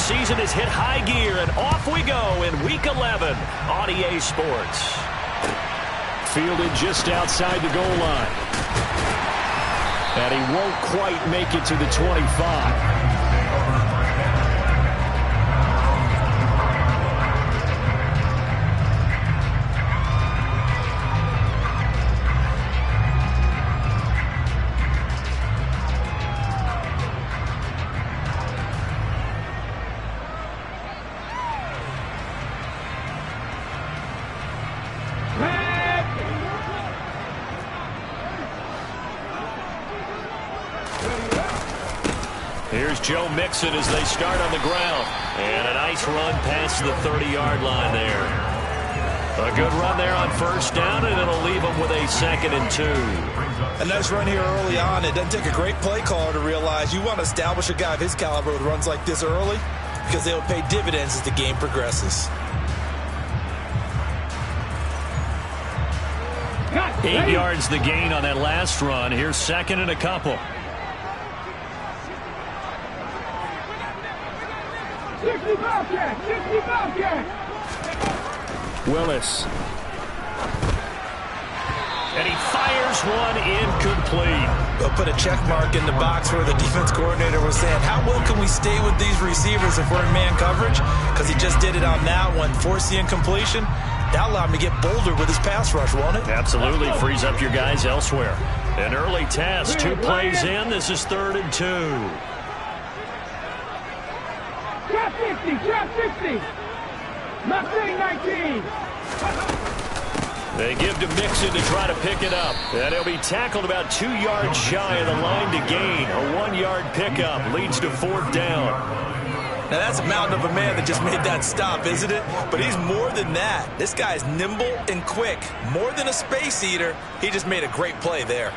season has hit high gear, and off we go in Week 11 on EA Sports. Fielded just outside the goal line. And he won't quite make it to the 25. Here's Joe Mixon as they start on the ground. And a nice run past the 30-yard line there. A good run there on first down, and it'll leave them with a 2nd and 2. A nice run here early on. It doesn't take a great play caller to realize you want to establish a guy of his caliber with runs like this early because they'll pay dividends as the game progresses. 8 yards the gain on that last run. Here's 2nd and a couple. Willis. And he fires one incomplete. They'll put a check mark in the box where the defense coordinator was saying, how well can we stay with these receivers if we're in man coverage? Because he just did it on that one, forced the incompletion. That'll allow him to get bolder with his pass rush, won't it? Absolutely. Frees up your guys elsewhere. An early test. 2 plays in. This is 3rd and 2. Trap 50, trap 50. Mustang 19. They give to Mixon to try to pick it up. And he'll be tackled about 2 yards shy of the line to gain. A 1-yard pickup leads to 4th down. Now that's a mountain of a man that just made that stop, isn't it? But he's more than that. This guy's nimble and quick. More than a space eater. He just made a great play there.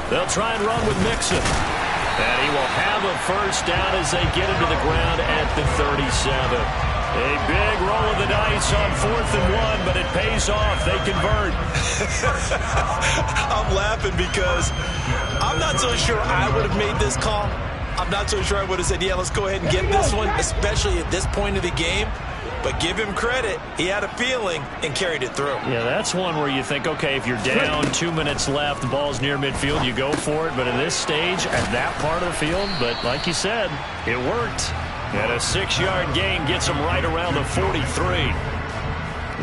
They'll try and run with Mixon. And he will have a first down as they get him to the ground at the 37. A big roll of the dice on 4th and 1, but it pays off. They convert. I'm laughing because I'm not so sure I would have made this call. I'm not so sure I would have said, yeah, let's go ahead and get this one, especially at this point of the game. But give him credit. He had a feeling and carried it through. Yeah, that's one where you think, okay, if you're down, 2 minutes left, the ball's near midfield, you go for it. But in this stage, at that part of the field, but like you said, it worked. And a 6-yard gain gets them right around the 43.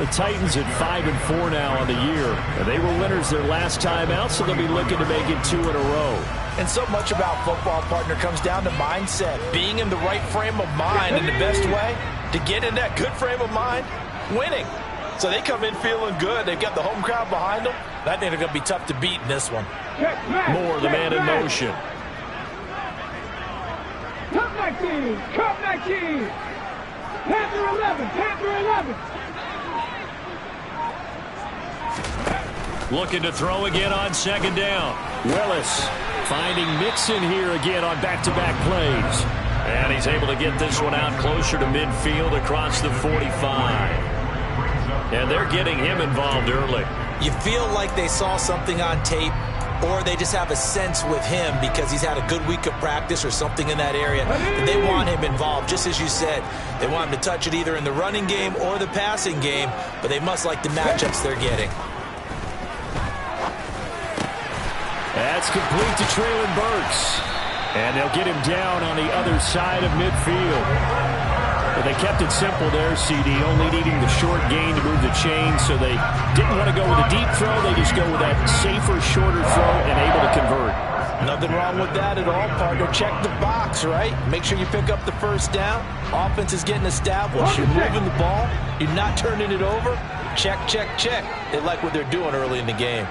The Titans at 5-4 now on the year. They were winners their last time out, so they'll be looking to make it 2 in a row. And so much about football, partner, comes down to mindset. Being in the right frame of mind in the best way to get in that good frame of mind, winning. So they come in feeling good. They've got the home crowd behind them. I think they're going to be tough to beat in this one. Moore, the man in motion. Cup 19, Cup 19. Panther 11, Panther 11. Looking to throw again on 2nd down. Willis finding Mixon here again on back-to-back plays. And he's able to get this one out closer to midfield across the 45. And they're getting him involved early. You feel like they saw something on tape, or they just have a sense with him because he's had a good week of practice or something in that area. And they want him involved, just as you said. They want him to touch it either in the running game or the passing game, but they must like the matchups they're getting. That's complete to Treylon Burks. And they'll get him down on the other side of midfield. But they kept it simple there, CD, only needing the short gain to move the chain, so they didn't want to go with a deep throw. They just go with that safer, shorter throw and able to convert. Nothing wrong with that at all, partner. Check the box, right? Make sure you pick up the first down. Offense is getting established. You're moving the ball. You're not turning it over. Check, check, check. They like what they're doing early in the game.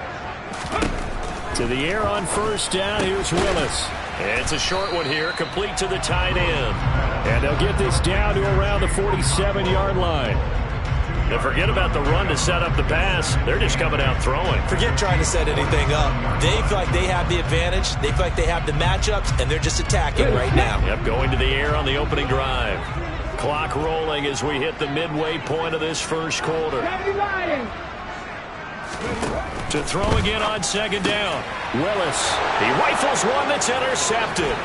To the air on first down. Here's Willis. It's a short one here, complete to the tight end. And they'll get this down to around the 47-yard line. Now forget about the run to set up the pass. They're just coming out throwing. Forget trying to set anything up. They feel like they have the advantage. They feel like they have the matchups, and they're just attacking right now. Yep, going to the air on the opening drive. Clock rolling as we hit the midway point of this first quarter. To throw again on second down. Willis. He rifles one that's intercepted.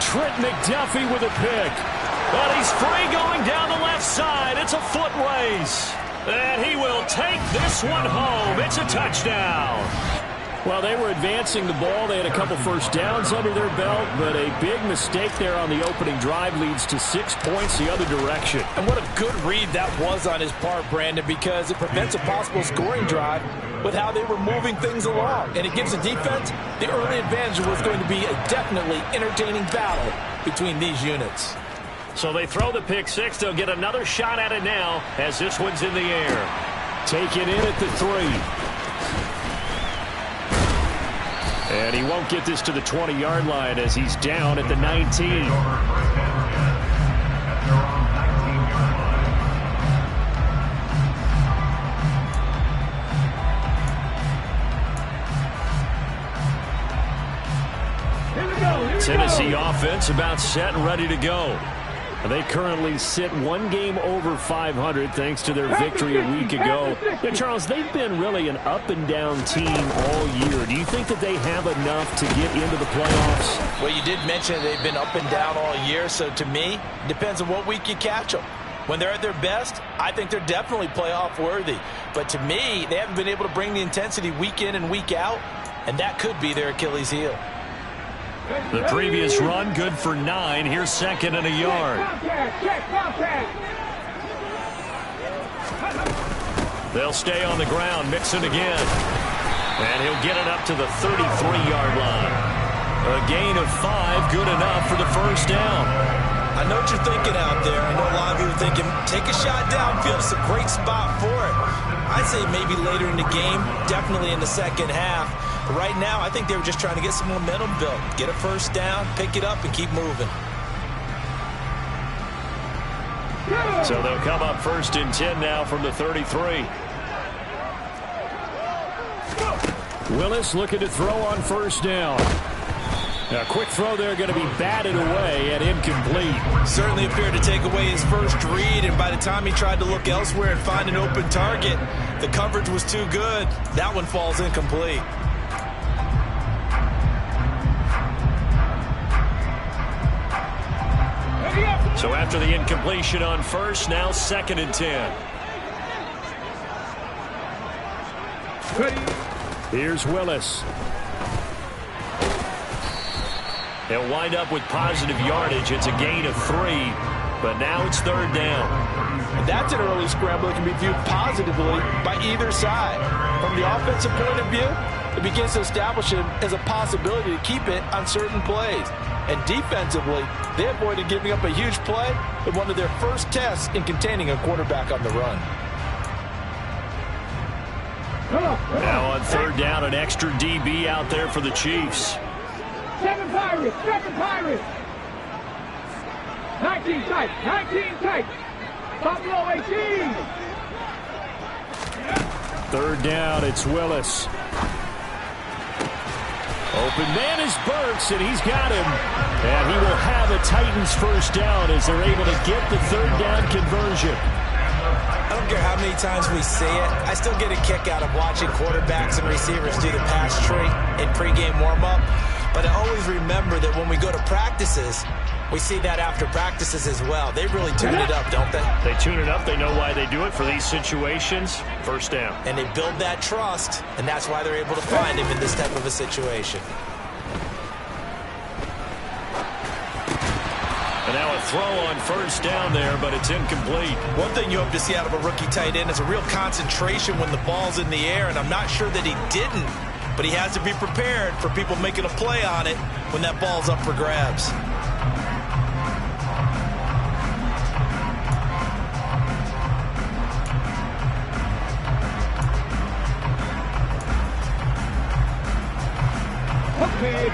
Trent McDuffie with a pick. But he's free going down the left side. It's a foot race. And he will take this one home. It's a touchdown. Well, they were advancing the ball. They had a couple first downs under their belt, but a big mistake there on the opening drive leads to 6 points the other direction. And what a good read that was on his part, Brandon, because it prevents a possible scoring drive with how they were moving things along. And it gives the defense the early advantage of what's going to be a definitely entertaining battle between these units. So they throw the pick six. They'll get another shot at it now as this one's in the air. Take it in at the 3. And he won't get this to the 20-yard line as he's down at the 19. Tennessee offense about set and ready to go. They currently sit one game over 500 thanks to their victory a week ago. Now, Charles, they've been really an up-and-down team all year. Do you think that they have enough to get into the playoffs? Well, you did mention they've been up and down all year, so to me, it depends on what week you catch them. When they're at their best, I think they're definitely playoff worthy. But to me, they haven't been able to bring the intensity week in and week out, and that could be their Achilles heel. The previous run, good for 9. Here's second and a yard. They'll stay on the ground, Mixon again. And he'll get it up to the 33-yard line. A gain of 5, good enough for the first down. I know what you're thinking out there. I know a lot of you are thinking, take a shot downfield. It's a great spot for it. I'd say maybe later in the game, definitely in the second half. But right now, I think they were just trying to get some momentum built. Get a first down, pick it up, and keep moving. So they'll come up first and 10 now from the 33. Willis looking to throw on first down. A quick throw there going to be batted away and incomplete. Certainly appeared to take away his first read, and by the time he tried to look elsewhere and find an open target, the coverage was too good. That one falls incomplete. So after the incompletion on first, now second and 10. Here's Willis. They'll wind up with positive yardage. It's a gain of 3, but now it's third down. That's an early scramble that can be viewed positively by either side. From the offensive point of view, it begins to establish it as a possibility to keep it on certain plays. And defensively, they avoided giving up a huge play in one of their first tests in containing a quarterback on the run. Now on third down, an extra DB out there for the Chiefs. 7 Pirates, 7 Pirates. 19 tight, 19 tight. Buffalo 18. Third down, it's Willis. Open man is Burks, and he's got him. And he will have a Titans first down as they're able to get the third down conversion. I don't care how many times we say it, I still get a kick out of watching quarterbacks and receivers do the pass tree in pregame warm-up. But I always remember that when we go to practices, we see that after practices as well. They really tune it up, don't they? They tune it up. They know why they do it for these situations. First down. And they build that trust, and that's why they're able to find him in this type of a situation. And now a throw on first down there, but it's incomplete. One thing you hope to see out of a rookie tight end is a real concentration when the ball's in the air, and I'm not sure that he didn't, but he has to be prepared for people making a play on it when that ball's up for grabs.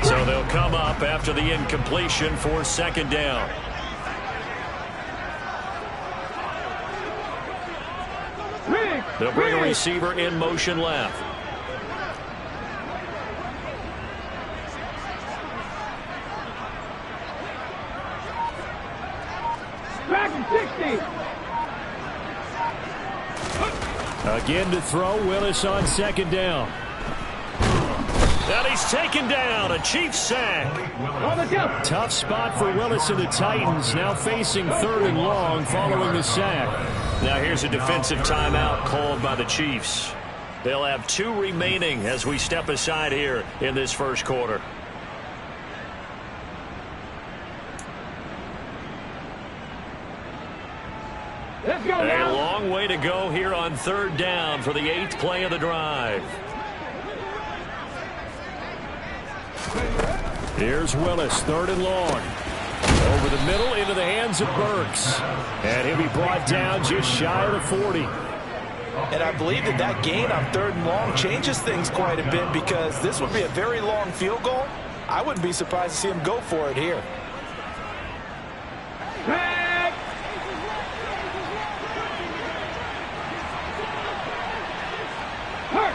So they'll come up after the incompletion for second down. They'll bring a receiver in motion left. Back in 60. Again to throw. Willis on second down. And he's taken down. A Chiefs sack. On the jump. Tough spot for Willis and the Titans, now facing third and long following the sack. Now here's a defensive timeout called by the Chiefs. They'll have 2 remaining as we step aside here in this first quarter. Let's go A now. long way to go here on third down for the 8th play of the drive. Here's Willis, third and long. Over the middle into the hands of Burks. And he'll be brought down just shy of the 40. And I believe that gain on third and long changes things quite a bit because this would be a very long field goal. I wouldn't be surprised to see him go for it here. Back. Hurt.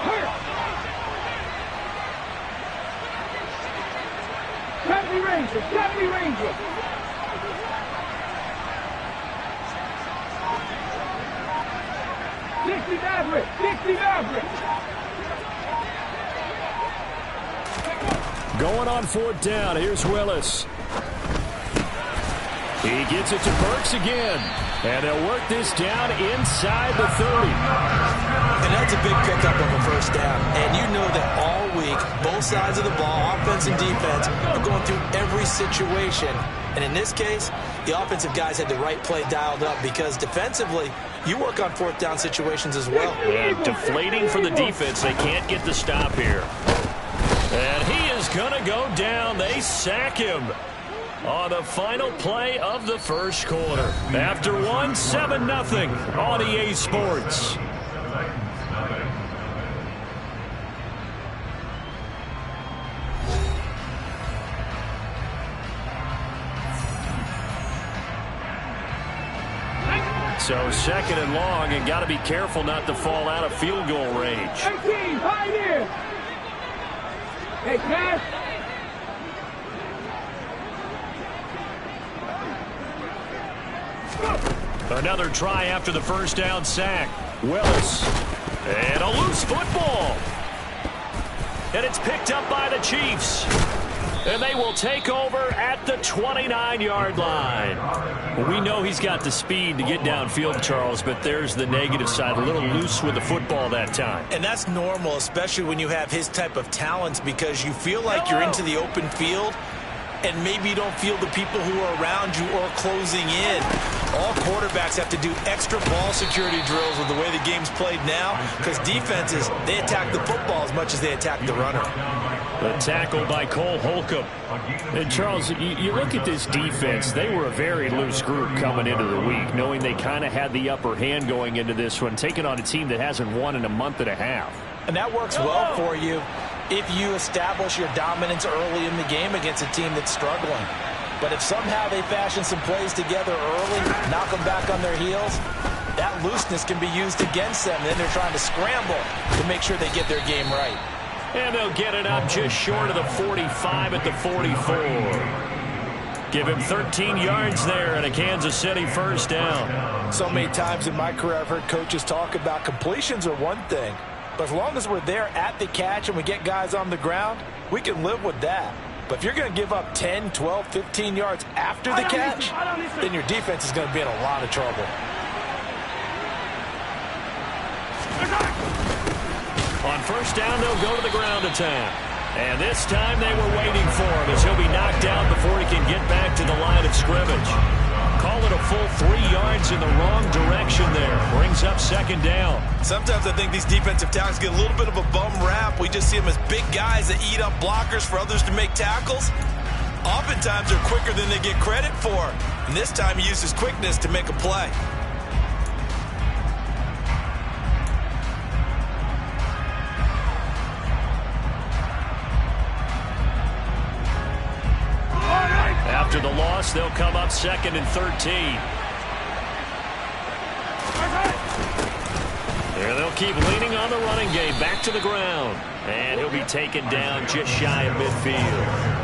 70 Ranger. 60 Maverick. Going on fourth down. Here's Willis. He gets it to Burks again. And they'll work this down inside the 30. And that's a big pickup of a first down. And you know that all week, both sides of the ball, offense and defense, are going through every situation. And in this case, the offensive guys had the right play dialed up because defensively, you work on fourth down situations as well. And deflating for the defense. They can't get the stop here. And he is going to go down. They sack him on the final play of the first quarter. After 7-0 on EA Sports. So second and long, and got to be careful not to fall out of field goal range. 18, Pioneer. Hey, Cash. Another try after the first down sack. Willis. And a loose football. And it's picked up by the Chiefs. And they will take over at the 29-yard line. We know he's got the speed to get downfield, Charles, but there's the negative side. A little loose with the football that time. And that's normal, especially when you have his type of talents, because you feel like you're into the open field and maybe you don't feel the people who are around you or closing in. All quarterbacks have to do extra ball security drills with the way the game's played now because defenses, they attack the football as much as they attack the runner. The tackle by Cole Holcomb. And Charles, you look at this defense, they were a very loose group coming into the week, knowing they kind of had the upper hand going into this one, taking on a team that hasn't won in a month and a half. And that works well for you if you establish your dominance early in the game against a team that's struggling. But if somehow they fashion some plays together early, knock them back on their heels, that looseness can be used against them. And then they're trying to scramble to make sure they get their game right. And they'll get it up just short of the 45 at the 44. Give him 13 yards there and a Kansas City first down. So many times in my career I've heard coaches talk about completions are one thing. But as long as we're there at the catch and we get guys on the ground, we can live with that. But if you're going to give up 10, 12, 15 yards after the catch, then your defense is going to be in a lot of trouble. On first down, they'll go to the ground attack. And this time they were waiting for him as he'll be knocked down before he can get back to the line of scrimmage. Call it a full 3 yards in the wrong direction there. Brings up second down. Sometimes I think these defensive tackles get a little bit of a bum rap. We just see them as big guys that eat up blockers for others to make tackles. Oftentimes they're quicker than they get credit for. And this time he uses quickness to make a play. loss. They'll come up 2nd and 13. And they'll keep leaning on the running game. Back to the ground. And he'll be taken down just shy of midfield.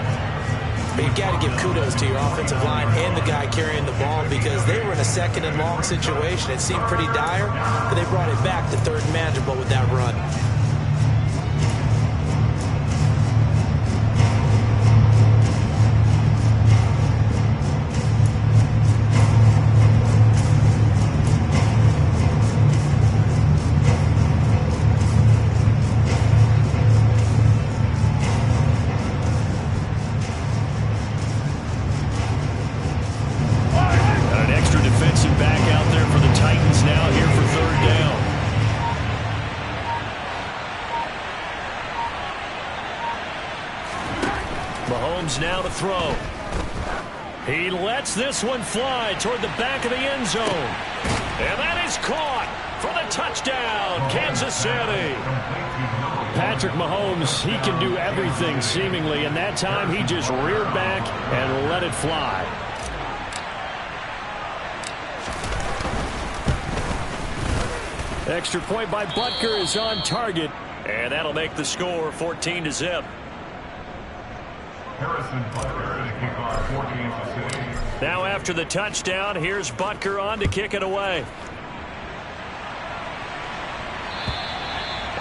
But you've got to give kudos to your offensive line and the guy carrying the ball, because they were in a 2nd and long situation. It seemed pretty dire, but they brought it back to 3rd and manageable with that run. Now to throw. He lets this one fly toward the back of the end zone. And that is caught for the touchdown, Kansas City. Patrick Mahomes, he can do everything seemingly, and that time he just reared back and let it fly. Extra point by Butker is on target. And that'll make the score 14-0. Now after the touchdown, here's Butker on to kick it away.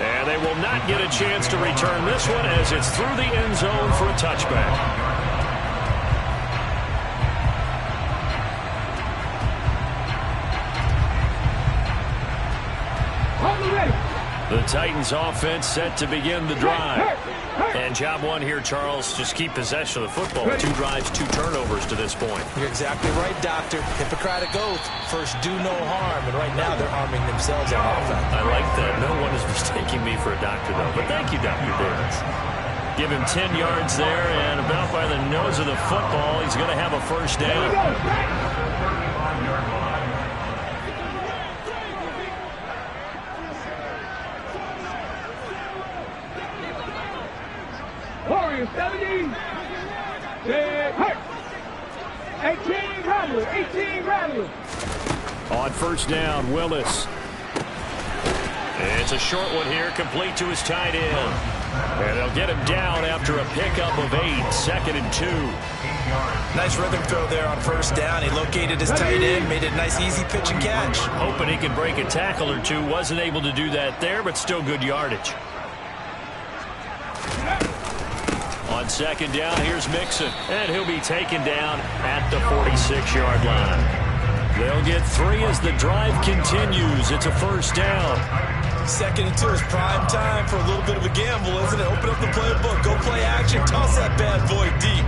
And they will not get a chance to return this one as it's through the end zone for a touchback. The Titans offense set to begin the drive. And job one here, Charles, just keep possession of the football. 2 drives, 2 turnovers to this point. You're exactly right, Doctor. Hippocratic oath. First, do no harm. And right now, they're harming themselves on offense. I like that. No one is mistaking me for a doctor, though. But thank you, Dr. Davis. Give him 10 yards there, and about by the nose of the football, he's going to have a first down. Warriors 17. 18 Rattlers. 18 Rattlers. On first down, Willis. It's a short one here, complete to his tight end. And they'll get him down after a pickup of 8, 2nd and 2. Nice rhythm throw there on first down. He located his tight end, made it a nice easy pitch and catch. Hoping he could break a tackle or two. Wasn't able to do that there, but still good yardage. On second down, here's Mixon. And he'll be taken down at the 46-yard line. They'll get 3 as the drive continues. It's a first down. 2nd and 2 is prime time for a little bit of a gamble, isn't it? Open up the playbook, go play action, toss that bad boy deep.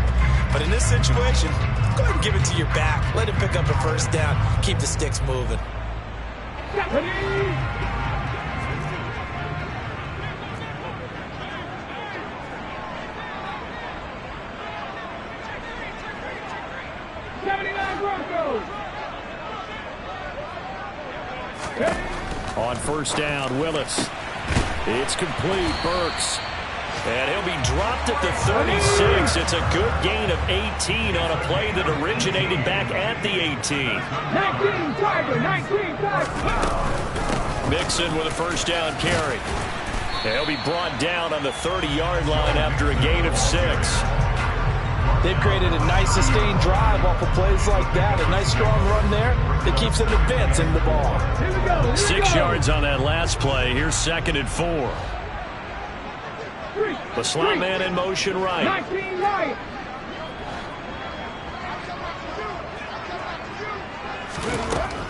But in this situation, go ahead and give it to your back. Let him pick up a first down. Keep the sticks moving. On first down, Willis. It's complete, Burks. And he'll be dropped at the 36. It's a good gain of 18 on a play that originated back at the 18. 19 Tiger, 19 Tiger. Mixon with a first down carry. And he'll be brought down on the 30-yard line after a gain of 6. They've created a nice sustained drive off of plays like that. A nice strong run there that keeps them advancing the ball. 6 yards on that last play. Here's 2nd and 4. The slot man in motion right. 19 right.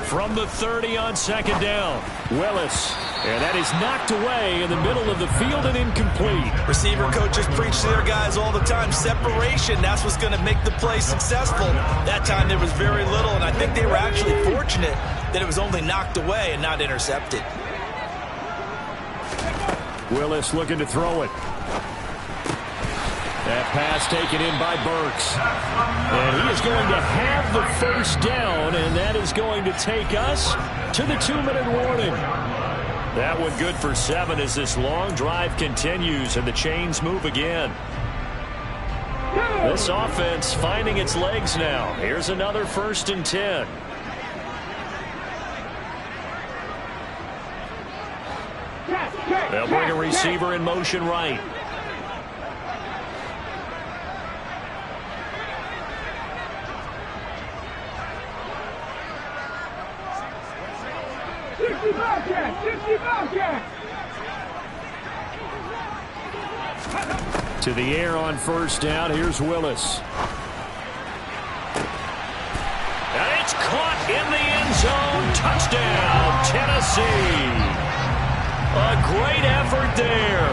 From the 30 on second down. Willis. And that is knocked away in the middle of the field and incomplete. Receiver coaches preach to their guys all the time. Separation, that's what's going to make the play successful. That time there was very little, and I think they were actually fortunate that it was only knocked away and not intercepted. Willis looking to throw it. That pass taken in by Burks. And he is going to have the first down, and that is going to take us to the 2-minute warning. That one good for 7 as this long drive continues and the chains move again. This offense finding its legs now. Here's another 1st and 10. They'll bring a receiver in motion right. To the air on 1st down. Here's Willis. And it's caught in the end zone. Touchdown, Tennessee. A great effort there.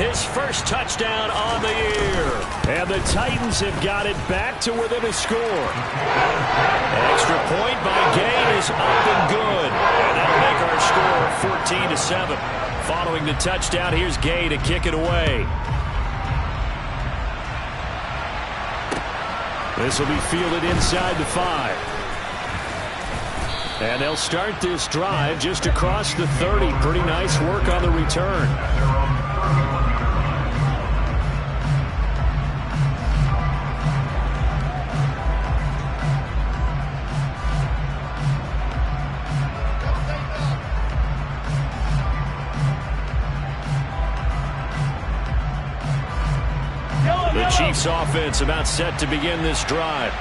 His first touchdown on the year. And the Titans have got it back to within a score. Extra point by Gay is up and good. And that'll make our score 14-7. Following the touchdown, here's Gay to kick it away. This will be fielded inside the 5. And they'll start this drive just across the 30. Pretty nice work on the return. The Chiefs offense about set to begin this drive.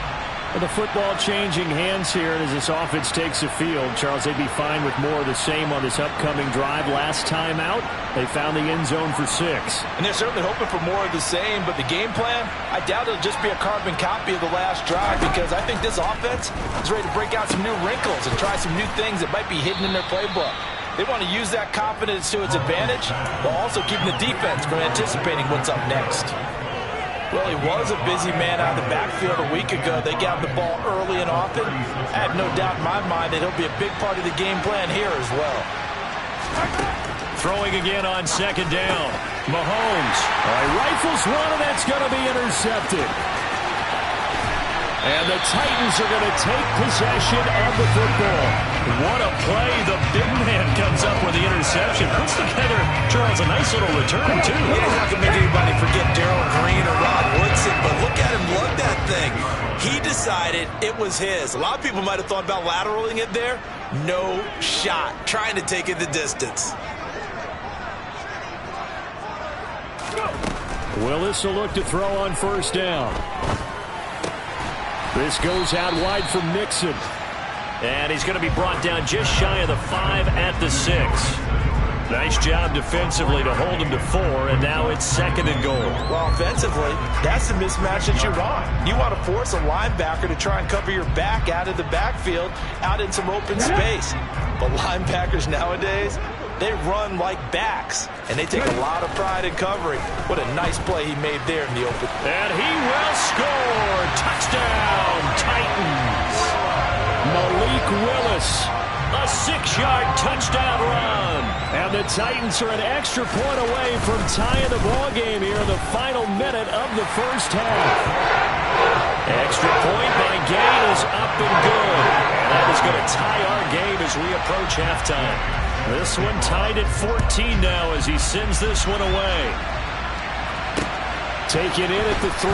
Well, the football changing hands here, and as this offense takes the field, Charles, they'd be fine with more of the same on this upcoming drive. Last time out, they found the end zone for 6. And they're certainly hoping for more of the same, but the game plan, I doubt it'll just be a carbon copy of the last drive, because I think this offense is ready to break out some new wrinkles and try some new things that might be hidden in their playbook. They want to use that confidence to its advantage, while also keeping the defense from anticipating what's up next. Well, he was a busy man out of the backfield a week ago. They got the ball early and often. I have no doubt in my mind that he'll be a big part of the game plan here as well. Throwing again on 2nd down. Mahomes. Rifles one, and that's going to be intercepted. And the Titans are going to take possession of the football. What a play. The big man comes up with the interception. Puts together, Charles, a nice little return, too. He's not going to make anybody forget Darrell Green or Rod Woodson, but look at him lug that thing. He decided it was his. A lot of people might have thought about lateraling it there. No shot. Trying to take it the distance. Willis will look to throw on 1st down. This goes out wide from Nixon. And he's going to be brought down just shy of the 5 at the 6. Nice job defensively to hold him to 4, and now it's 2nd and goal. Well, offensively, that's the mismatch that you want. You want to force a linebacker to try and cover your back out of the backfield, out in some open space. But linebackers nowadays, they run like backs, and they take a lot of pride in covering. What a nice play he made there in the open. And he will score. Touchdown, Titans. Malik Willis. A 6-yard touchdown run. And the Titans are an extra point away from tying the ball game here in the final minute of the 1st half. Extra point by Gay is up and good. And that is going to tie our game as we approach halftime. This one tied at 14 now as he sends this one away. Take it in at the 3.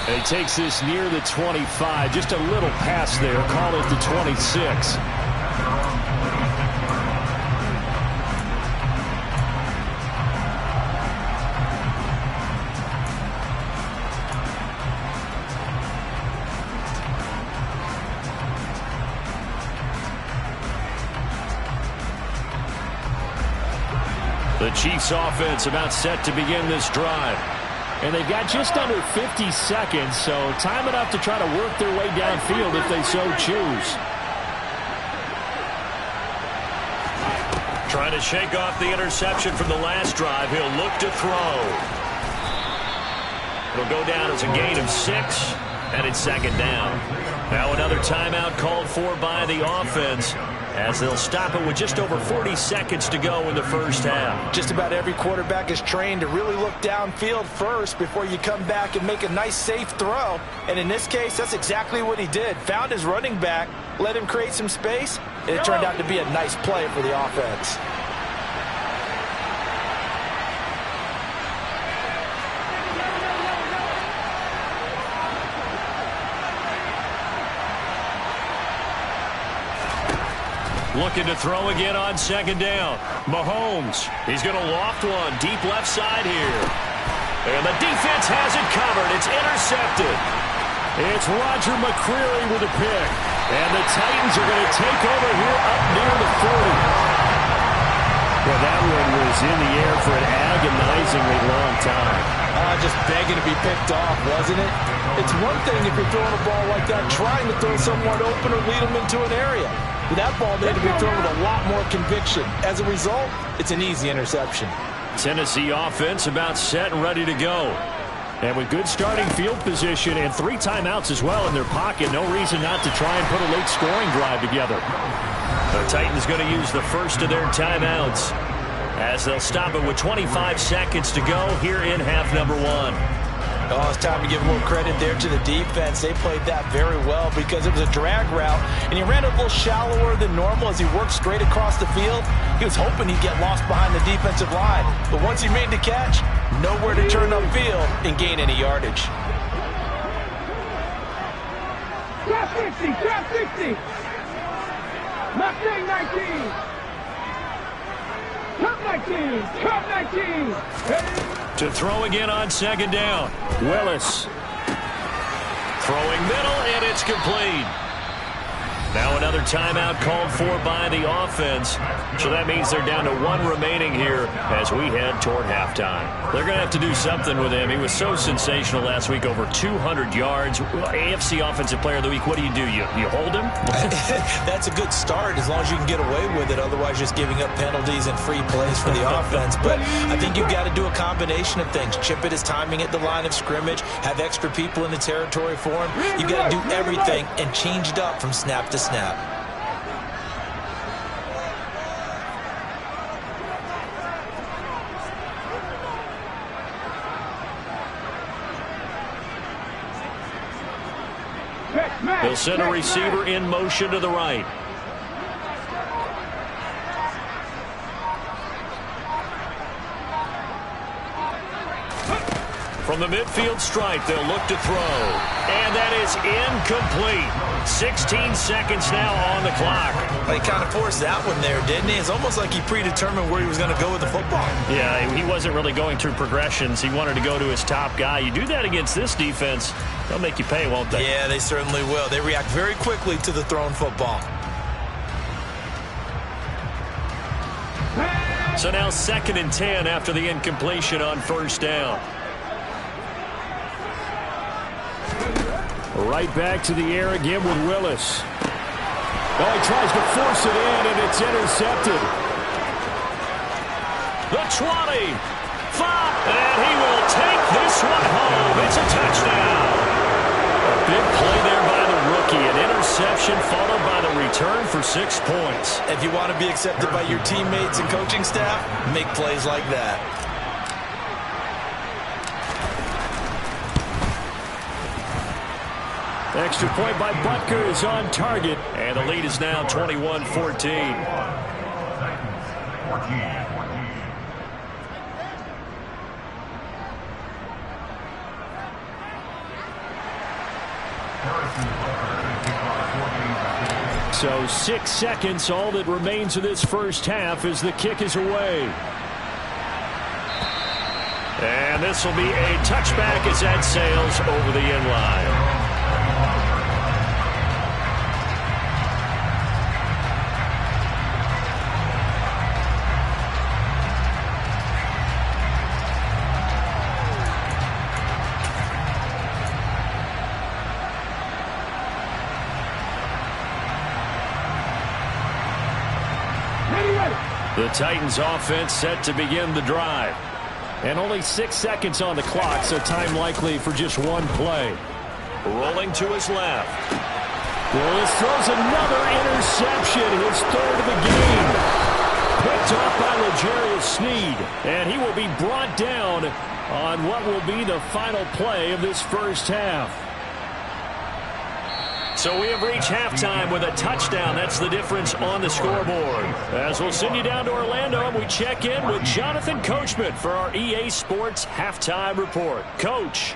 And he takes this near the 25. Just a little pass there. Call it the 26. The Chiefs offense about set to begin this drive. And they've got just under 50 seconds, so time enough to try to work their way downfield if they so choose. Trying to shake off the interception from the last drive. He'll look to throw. It'll go down as a gain of 6, and it's 2nd down. Now another timeout called for by the offense, as they'll stop it with just over 40 seconds to go in the 1st half. Just about every quarterback is trained to really look downfield first before you come back and make a nice, safe throw. And in this case, that's exactly what he did. Found his running back, let him create some space, and it turned out to be a nice play for the offense. Looking to throw again on second down. Mahomes, he's going to loft one deep left side here. And the defense has it covered. It's intercepted. It's Roger McCreary with a pick. And the Titans are going to take over here up near the 40. Well, that one was in the air for an agonizingly long time. Just begging to be picked off, wasn't it? It's one thing if you're throwing a ball like that, trying to throw someone open or lead them into an area. But that ball needed to be thrown with a lot more conviction. As a result, it's an easy interception. Tennessee offense about set and ready to go. And with good starting field position and 3 timeouts as well in their pocket, no reason not to try and put a late scoring drive together. The Titans going to use the first of their timeouts as they'll stop it with 25 seconds to go here in half number 1. Oh, it's time to give a little credit there to the defense. They played that very well because it was a drag route, and he ran a little shallower than normal as he worked straight across the field. He was hoping he'd get lost behind the defensive line, but once he made the catch, nowhere to turn upfield and gain any yardage. Trap 60, trap 60. Mustang 19. Trap 19, trap 19. To throw again on second down. Willis. Throwing middle, and it's complete. Now another timeout called for by the offense. So that means they're down to 1 remaining here as we head toward halftime. They're going to have to do something with him. He was so sensational last week, over 200 yards. AFC Offensive Player of the Week, what do? You hold him? That's a good start as long as you can get away with it. Otherwise, just giving up penalties and free plays for the offense. But I think you've got to do a combination of things. Chip it his timing at the line of scrimmage, have extra people in the territory for him. You've got to do everything and change it up from snap to snap. They'll send a receiver in motion to the right. From the midfield stripe, they'll look to throw. And that is incomplete. 16 seconds now on the clock. He kind of forced that one there, didn't he? It's almost like he predetermined where he was going to go with the football. Yeah, he wasn't really going through progressions. He wanted to go to his top guy. You do that against this defense, they'll make you pay, won't they? Yeah, they certainly will. They react very quickly to the thrown football. So now 2nd and 10 after the incompletion on first down. Right back to the air again with Willis. Oh, he tries to force it in, and it's intercepted. The 20. 5. And he will take this one home. It's a touchdown. A big play there by the rookie. An interception followed by the return for 6 points. If you want to be accepted by your teammates and coaching staff, make plays like that. Extra point by Butker is on target. And the lead is now 21-14. So 6 seconds, all that remains of this first half as the kick is away. And this will be a touchback as that sails over the end line. The Titans offense set to begin the drive. And only 6 seconds on the clock, so time likely for just one play. Rolling to his left. Willis throws another interception, his 3rd of the game. Picked off by L'Jarius Sneed, and he will be brought down on what will be the final play of this first half. So we have reached halftime with a touchdown. That's the difference on the scoreboard. As we'll send you down to Orlando, and we check in with Jonathan Coachman for our EA Sports Halftime Report. Coach.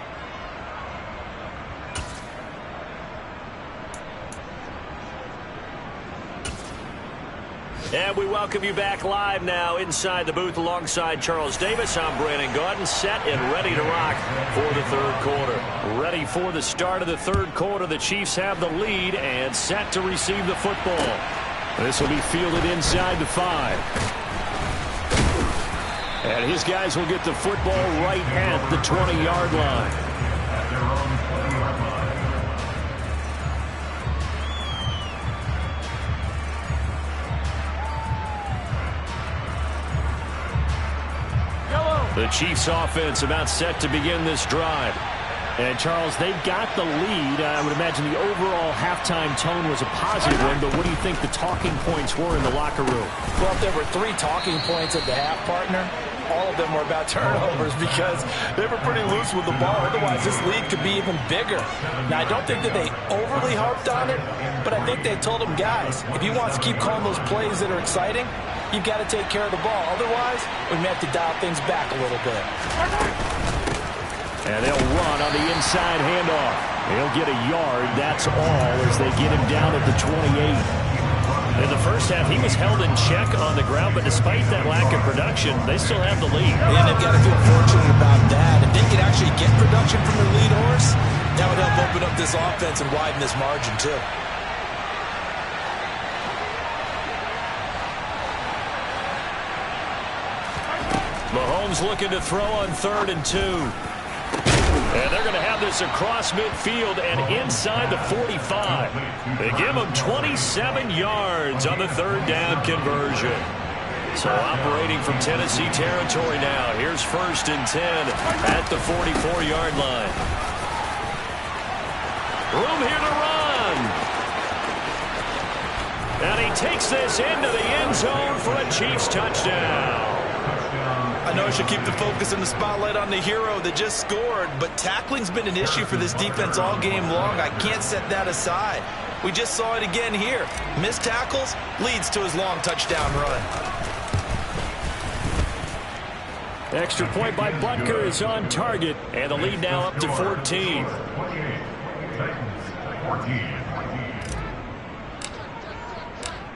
And we welcome you back live now inside the booth alongside Charles Davis. I'm Brandon Gaudin, set and ready to rock for the third quarter. Ready for the start of the third quarter. The Chiefs have the lead and set to receive the football. This will be fielded inside the 5. And his guys will get the football right at the 20-yard line. The Chiefs offense about set to begin this drive. And, Charles, they've got the lead. I would imagine the overall halftime tone was a positive one, but what do you think the talking points were in the locker room? Well, if there were 3 talking points at the half, partner, all of them were about turnovers because they were pretty loose with the ball. Otherwise, this lead could be even bigger. Now, I don't think that they overly harped on it, but I think they told them, guys, if he wants to keep calling those plays that are exciting, you've got to take care of the ball. Otherwise, we may have to dial things back a little bit. And they'll run on the inside handoff. He'll get a yard. That's all as they get him down at the 28. In the first half, he was held in check on the ground, but despite that lack of production, they still have the lead. And they've got to feel fortunate about that. If they could actually get production from their lead horse, that would help open up this offense and widen this margin, too. Mahomes looking to throw on 3rd and 2. And they're going to have this across midfield and inside the 45. They give them 27 yards on the 3rd down conversion. So operating from Tennessee territory now. Here's 1st and 10 at the 44-yard line. Room here to run. And he takes this into the end zone for a Chiefs touchdown. I know I should keep the focus and the spotlight on the hero that just scored, but tackling's been an issue for this defense all game long. I can't set that aside. We just saw it again here. Missed tackles leads to his long touchdown run. Extra point by Butker is on target, and the lead now up to 14.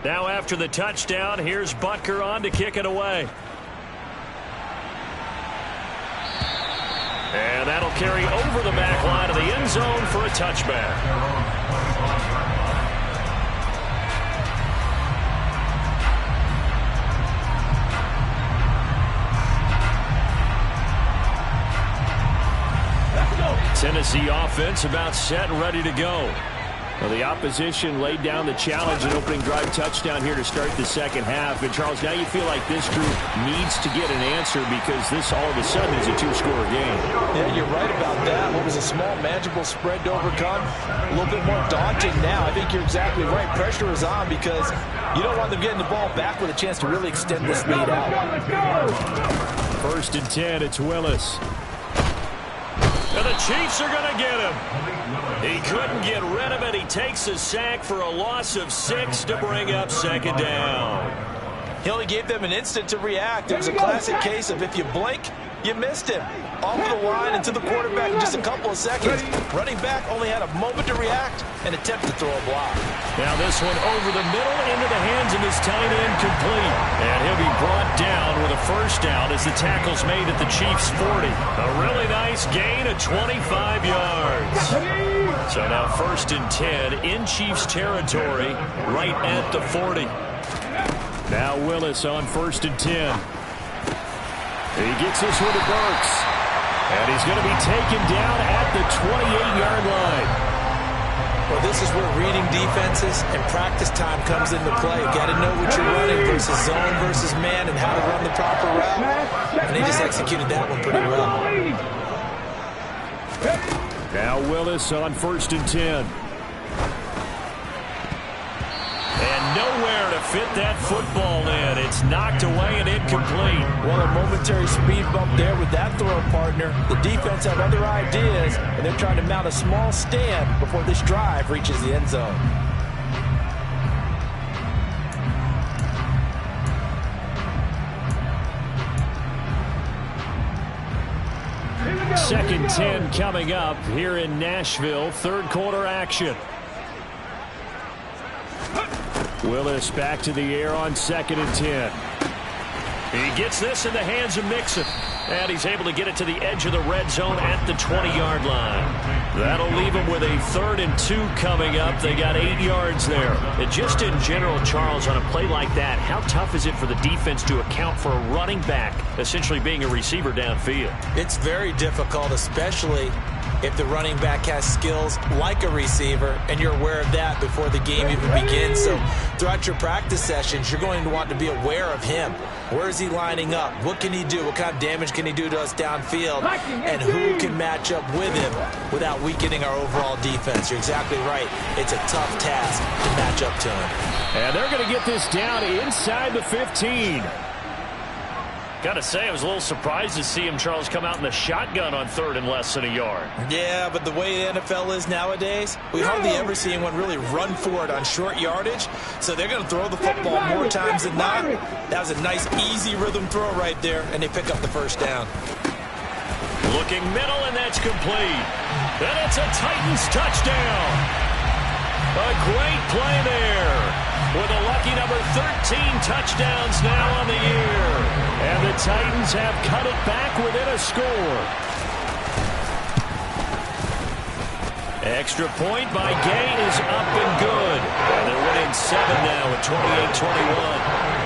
Now after the touchdown, here's Butker on to kick it away. And that'll carry over the back line of the end zone for a touchback. Tennessee offense about set and ready to go. Well, the opposition laid down the challenge and opening drive touchdown here to start the second half. And, Charles, now you feel like this group needs to get an answer because this all of a sudden is a 2-score game. Yeah, you're right about that. What was a small, manageable spread to overcome, a little bit more daunting now. I think you're exactly right. Pressure is on because you don't want them getting the ball back with a chance to really extend this lead out. 1st and 10, it's Willis. And the Chiefs are going to get him. He couldn't get rid of it. He takes a sack for a loss of 6 to bring up 2nd down. He only gave them an instant to react. It was a classic case of if you blink, you missed him. Off the line and to the quarterback in just a couple of seconds. Running back only had a moment to react and attempt to throw a block. Now this one over the middle into the hands of his tight end, complete. And he'll be brought down with a 1st down as the tackle's made at the Chiefs' 40. A really nice gain of 25 yards. So now 1st and 10 in Chiefs territory right at the 40. Now Willis on 1st and 10. He gets this one to Burks. And he's going to be taken down at the 28-yard line. Well, this is where reading defenses and practice time comes into play. You got to know what you're running versus zone versus man and how to run the proper route. And they just executed that one pretty well. Now Willis on 1st and 10. And nowhere to fit that football in. It's knocked away and incomplete. Well, a momentary speed bump there with that throw, partner. The defense have other ideas, and they're trying to mount a small stand before this drive reaches the end zone. 2nd 10 coming up here in Nashville. 3rd quarter action. Willis back to the air on 2nd and 10. He gets this in the hands of Mixon. And he's able to get it to the edge of the red zone at the 20-yard line. That'll leave him with a 3rd and 2 coming up. They got 8 yards there. And just in general, Charles, on a play like that, how tough is it for the defense to account for a running back essentially being a receiver downfield? It's very difficult, especially if the running back has skills like a receiver, and you're aware of that before the game even begins. So throughout your practice sessions, you're going to want to be aware of him. Where is he lining up? What can he do? What kind of damage can he do to us downfield? And who can match up with him without weakening our overall defense? You're exactly right. It's a tough task to match up to him. And they're going to get this down inside the 15. Got to say, I was a little surprised to see him, Charles, come out in the shotgun on 3rd and less than a yard. Yeah, but the way the NFL is nowadays, we hardly ever see anyone really run for it on short yardage. So they're going to throw the football more times than not. That was a nice, easy rhythm throw right there, and they pick up the first down. Looking middle, and that's complete. And it's a Titans touchdown. A great play there. With a lucky number 13 touchdowns now on the year. And the Titans have cut it back within a score. Extra point by Gay is up and good. And they're winning 7 now at 28-21.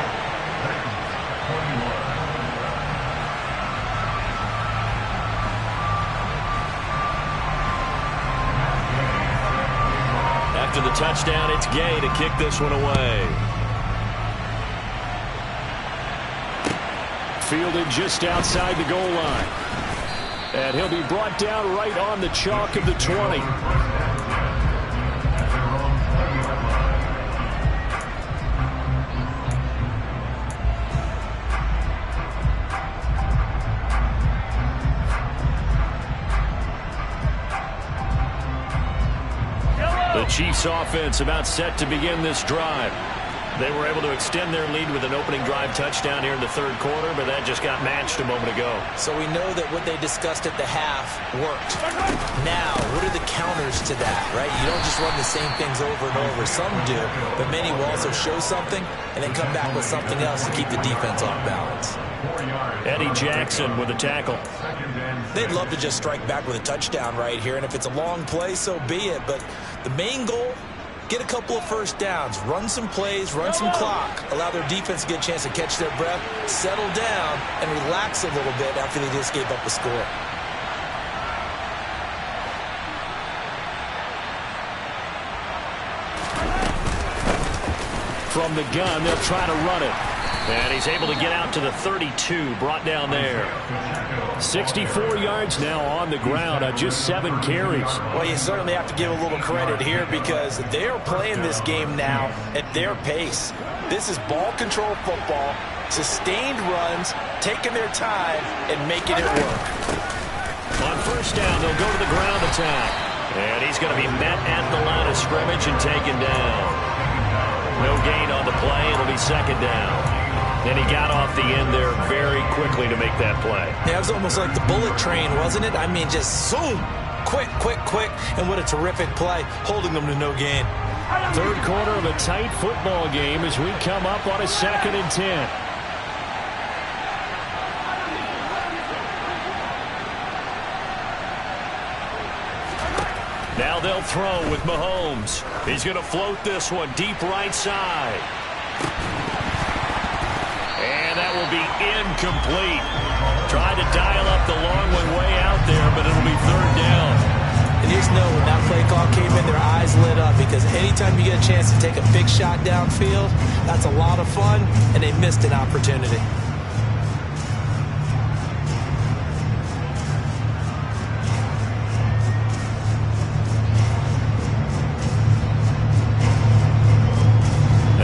After the touchdown, it's Gay to kick this one away. Fielded just outside the goal line. And he'll be brought down right on the chalk of the 20. The Chiefs offense about set to begin this drive. They were able to extend their lead with an opening drive touchdown here in the 3rd quarter, but that just got matched a moment ago. So we know that what they discussed at the half worked. Now, what are the counters to that, right? You don't just run the same things over and over. Some do, but many will also show something and then come back with something else to keep the defense off balance. Eddie Jackson with a tackle. They'd love to just strike back with a touchdown right here, and if it's a long play, so be it. But the main goal, get a couple of first downs, run some plays, run some clock, allow their defense to get a chance to catch their breath, settle down, and relax a little bit after they just gave up a score. From the gun, they'll try to run it. And he's able to get out to the 32, brought down there. 64 yards now on the ground on just 7 carries. Well, you certainly have to give a little credit here because they are playing this game now at their pace. This is ball control football, sustained runs, taking their time, and making it work. On 1st down, they'll go to the ground attack. And he's going to be met at the line of scrimmage and taken down. No gain on the play. It'll be 2nd down. And he got off the end there very quickly to make that play. Yeah, it was almost like the bullet train, wasn't it? I mean, just zoom, quick, quick, quick, and what a terrific play, holding them to no gain. 3rd quarter of a tight football game as we come up on a 2nd and 10. Now they'll throw with Mahomes. He's going to float this one deep right side. And that will be incomplete. Tried to dial up the long one way out there, but it'll be 3rd down. And you just know when that play call came in, their eyes lit up because anytime you get a chance to take a big shot downfield, that's a lot of fun, and they missed an opportunity.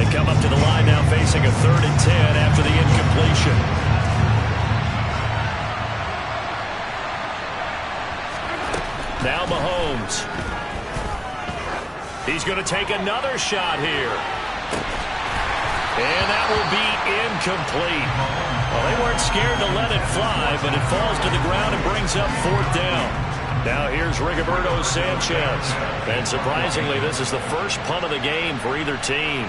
Come up to the line now facing a 3rd and 10 after the incompletion. Now Mahomes. He's going to take another shot here. And that will be incomplete. Well, they weren't scared to let it fly, but it falls to the ground and brings up 4th down. Now here's Rigoberto Sanchez. And surprisingly, this is the first punt of the game for either team.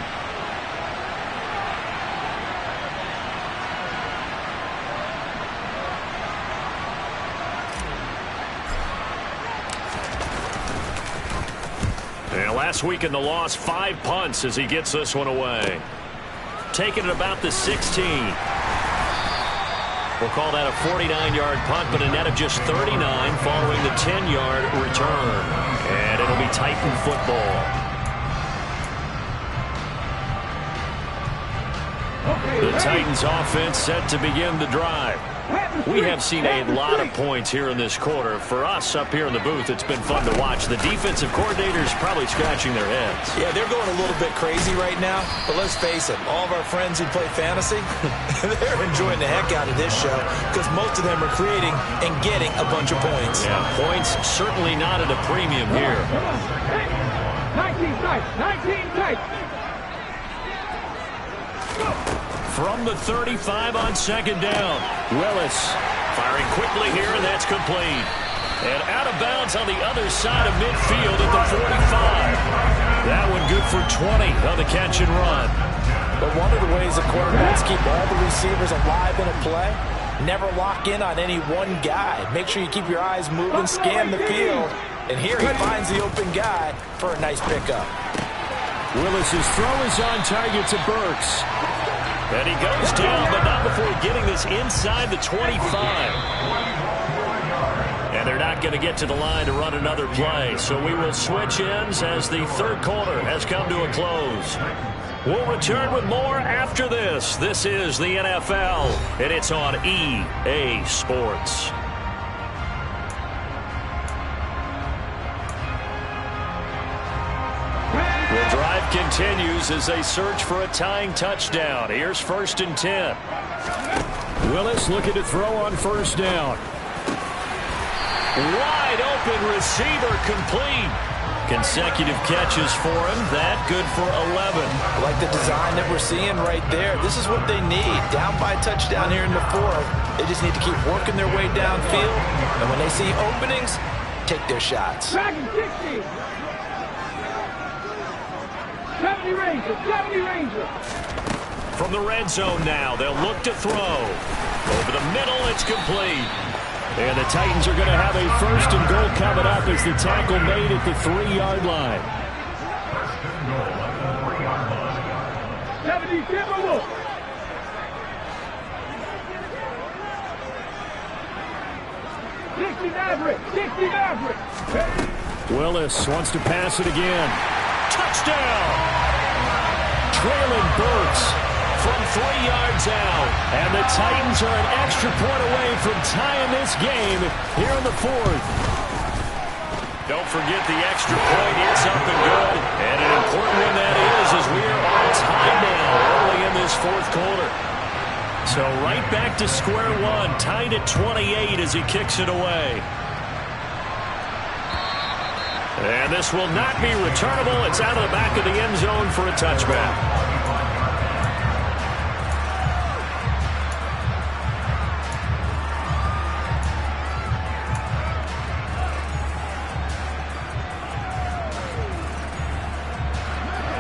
Last week in the loss, 5 punts as he gets this one away. Taking it about the 16. We'll call that a 49-yard punt, but a net of just 39 following the 10-yard return. And it'll be Titan football. The Titans offense set to begin the drive. We have seen a lot of points here in this quarter. For us up here in the booth, it's been fun to watch. The defensive coordinators probably scratching their heads. Yeah, they're going a little bit crazy right now. But let's face it, all of our friends who play fantasy, they're enjoying the heck out of this show because most of them are creating and getting a bunch of points. Yeah, points certainly not at a premium here. 19 tight, 19 tight. From the 35 on second down. Willis firing quickly here, and that's complete. And out of bounds on the other side of midfield at the 45. That one good for 20 on the catch and run. But one of the ways the quarterbacks keep all the receivers alive in a play, never lock in on any one guy. Make sure you keep your eyes moving, scan the field. And here he finds the open guy for a nice pickup. Willis's throw is on target to Burks. And he goes down, but not before getting this inside the 25. And they're not going to get to the line to run another play. So we will switch ends as the third quarter has come to a close. We'll return with more after this. This is the NFL, and it's on EA Sports. The drive continues as they search for a tying touchdown. Here's 1st and 10. Willis looking to throw on first down. Wide open receiver complete. Consecutive catches for him. That good for 11. I like the design that we're seeing right there. This is what they need. Down by a touchdown here in the 4th. They just need to keep working their way downfield. And when they see openings, take their shots. 70 Rangers, 70 Rangers. From the red zone now, they'll look to throw. Over the middle, it's complete. And the Titans are going to have a 1st and goal coming up as the tackle made at the 3-yard line. 70 Timberwolves. Sixty Maverick. Willis wants to pass it again. Touchdown! Traylon Burks from 3 yards out. And the Titans are an extra point away from tying this game here in the 4th. Don't forget the extra point is up and good. And an important one that is as we are on time now early in this 4th quarter. So right back to square one, tied at 28 as he kicks it away. And this will not be returnable. It's out of the back of the end zone for a touchback.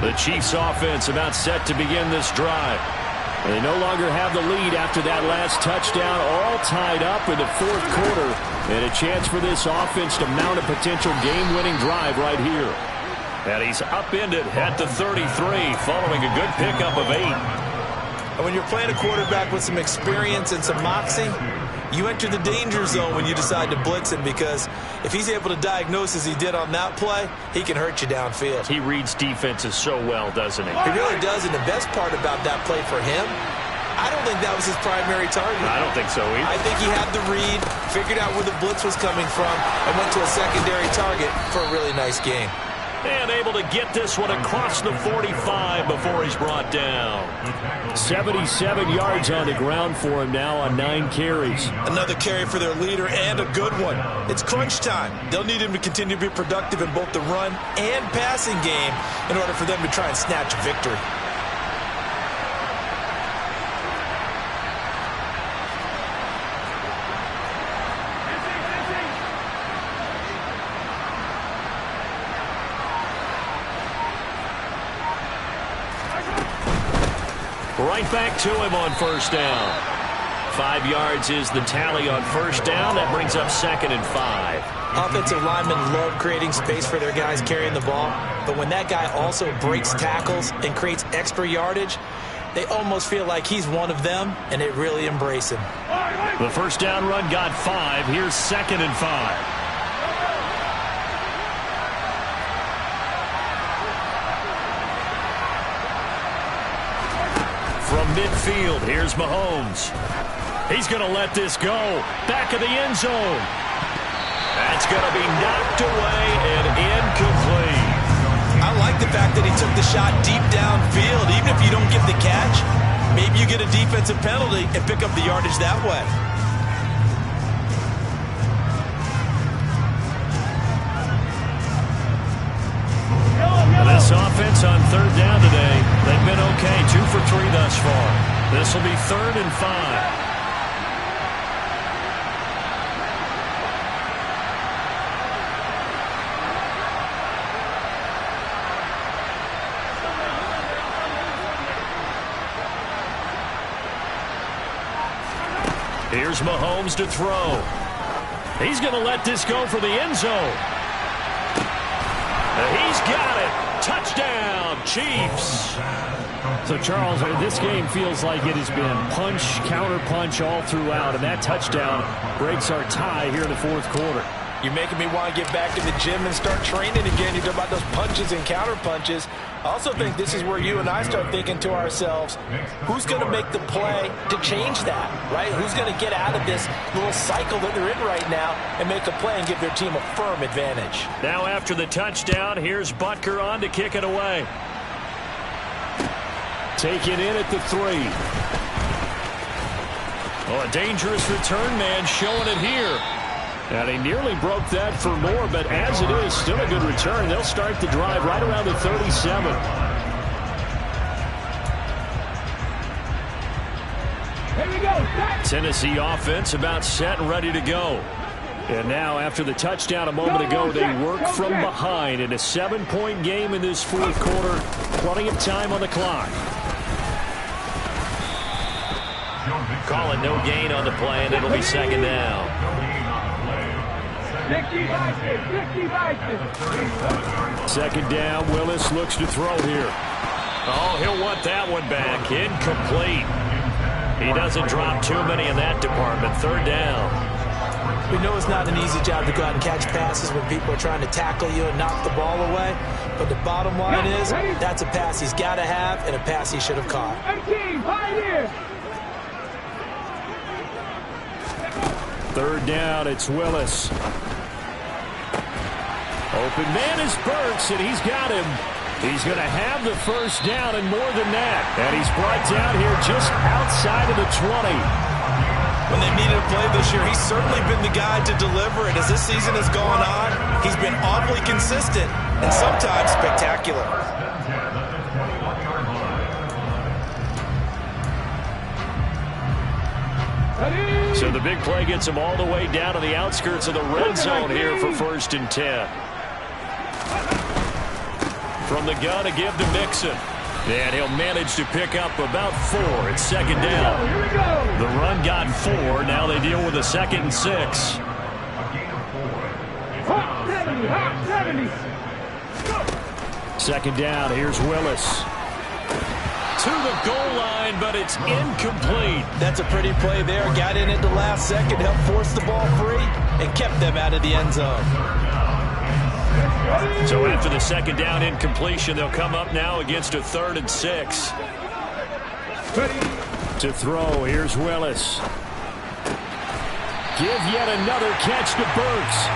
The Chiefs offense about set to begin this drive. They no longer have the lead after that last touchdown, all tied up in the 4th quarter. And a chance for this offense to mount a potential game-winning drive right here. And he's upended at the 33 following a good pickup of 8. And when you're playing a quarterback with some experience and some moxie, you enter the danger zone when you decide to blitz him, because if he's able to diagnose as he did on that play, he can hurt you downfield. He reads defenses so well, doesn't he? He really does, and the best part about that play for him, I don't think that was his primary target. I don't think so either. I think he had the read, figured out where the blitz was coming from, and went to a secondary target for a really nice game. And able to get this one across the 45 before he's brought down. 77 yards on the ground for him now on 9 carries. Another carry for their leader, and a good one. It's crunch time. They'll need him to continue to be productive in both the run and passing game in order for them to try and snatch a victory. Right back to him on first down. 5 yards is the tally on first down. That brings up 2nd and 5. Offensive linemen love creating space for their guys carrying the ball, but when that guy also breaks tackles and creates extra yardage, they almost feel like he's one of them, and they really embrace him. The first down run got 5. Here's 2nd and 5. From midfield, here's Mahomes. He's going to let this go. Back of the end zone. That's going to be knocked away and incomplete. I like the fact that he took the shot deep downfield. Even if you don't get the catch, maybe you get a defensive penalty and pick up the yardage that way. This offense on 3rd down today, they've been okay. 2 for 3 thus far. This will be 3rd and 5. Here's Mahomes to throw. He's going to let this go for the end zone. He's got it. Touchdown, Chiefs. So, Charles, this game feels like it has been punch, counter-punch all throughout, and that touchdown breaks our tie here in the 4th quarter. You're making me want to get back to the gym and start training again. You talk about those punches and counter punches. I also think this is where you and I start thinking to ourselves, who's going to make the play to change that, right? Who's going to get out of this little cycle that they're in right now and make a play and give their team a firm advantage? Now after the touchdown, here's Butker on to kick it away. Taken in at the 3. Oh, a dangerous return man showing it here. And he nearly broke that for more, but as it is, still a good return. They'll start the drive right around the 37. Here we go. Tennessee offense about set and ready to go. And now, after the touchdown a moment ago, they work from behind in a 7-point game in this 4th quarter. Plenty of time on the clock. Calling no gain on the play, and it'll be 2nd down. 2nd down, Willis looks to throw here. Oh, he'll want that one back. Incomplete. He doesn't drop too many in that department. 3rd down. We know it's not an easy job to go out and catch passes when people are trying to tackle you and knock the ball away. But the bottom line is, that's a pass he's got to have and a pass he should have caught. 18, Pioneers. 3rd down, it's Willis. Open man is Burks, and he's got him. He's going to have the first down and more than that. And he's brought down here just outside of the 20. When they needed a play this year, he's certainly been the guy to deliver it. As this season has gone on, he's been awfully consistent and sometimes spectacular. So the big play gets him all the way down to the outskirts of the red zone here for 1st and 10. From the gun, a give to Mixon. And he'll manage to pick up about 4. It's 2nd down. The run got 4. Now they deal with a 2nd and 6. Hot 70, hot 70. 2nd down, here's Willis. To the goal line, but it's incomplete. That's a pretty play there. Got in at the last second, helped force the ball free, and kept them out of the end zone. So after the 2nd down incompletion, they'll come up now against a 3rd and 6. To throw, here's Willis. Give yet another catch to Burks.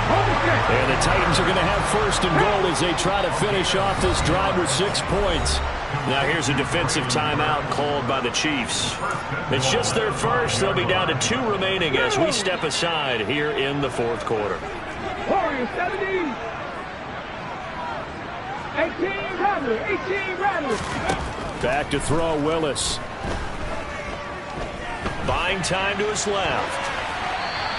And the Titans are going to have 1st and goal as they try to finish off this drive with 6 points. Now here's a defensive timeout called by the Chiefs. It's just their first. They'll be down to 2 remaining as we step aside here in the 4th quarter. Warriors 70. 18 Rattler, 18 Rattler. Back to throw, Willis. Buying time to his left.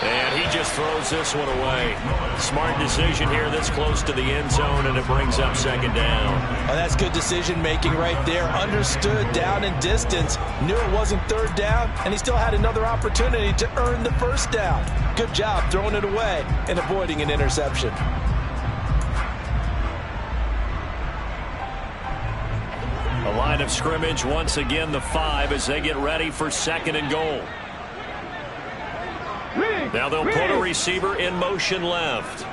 And he just throws this one away. Smart decision here this close to the end zone, and it brings up second down. Oh, that's good decision-making right there. Understood down and distance. Knew it wasn't third down, and he still had another opportunity to earn the first down. Good job throwing it away and avoiding an interception. A line of scrimmage once again, the 5 as they get ready for second and goal. Now they'll put a receiver in motion left.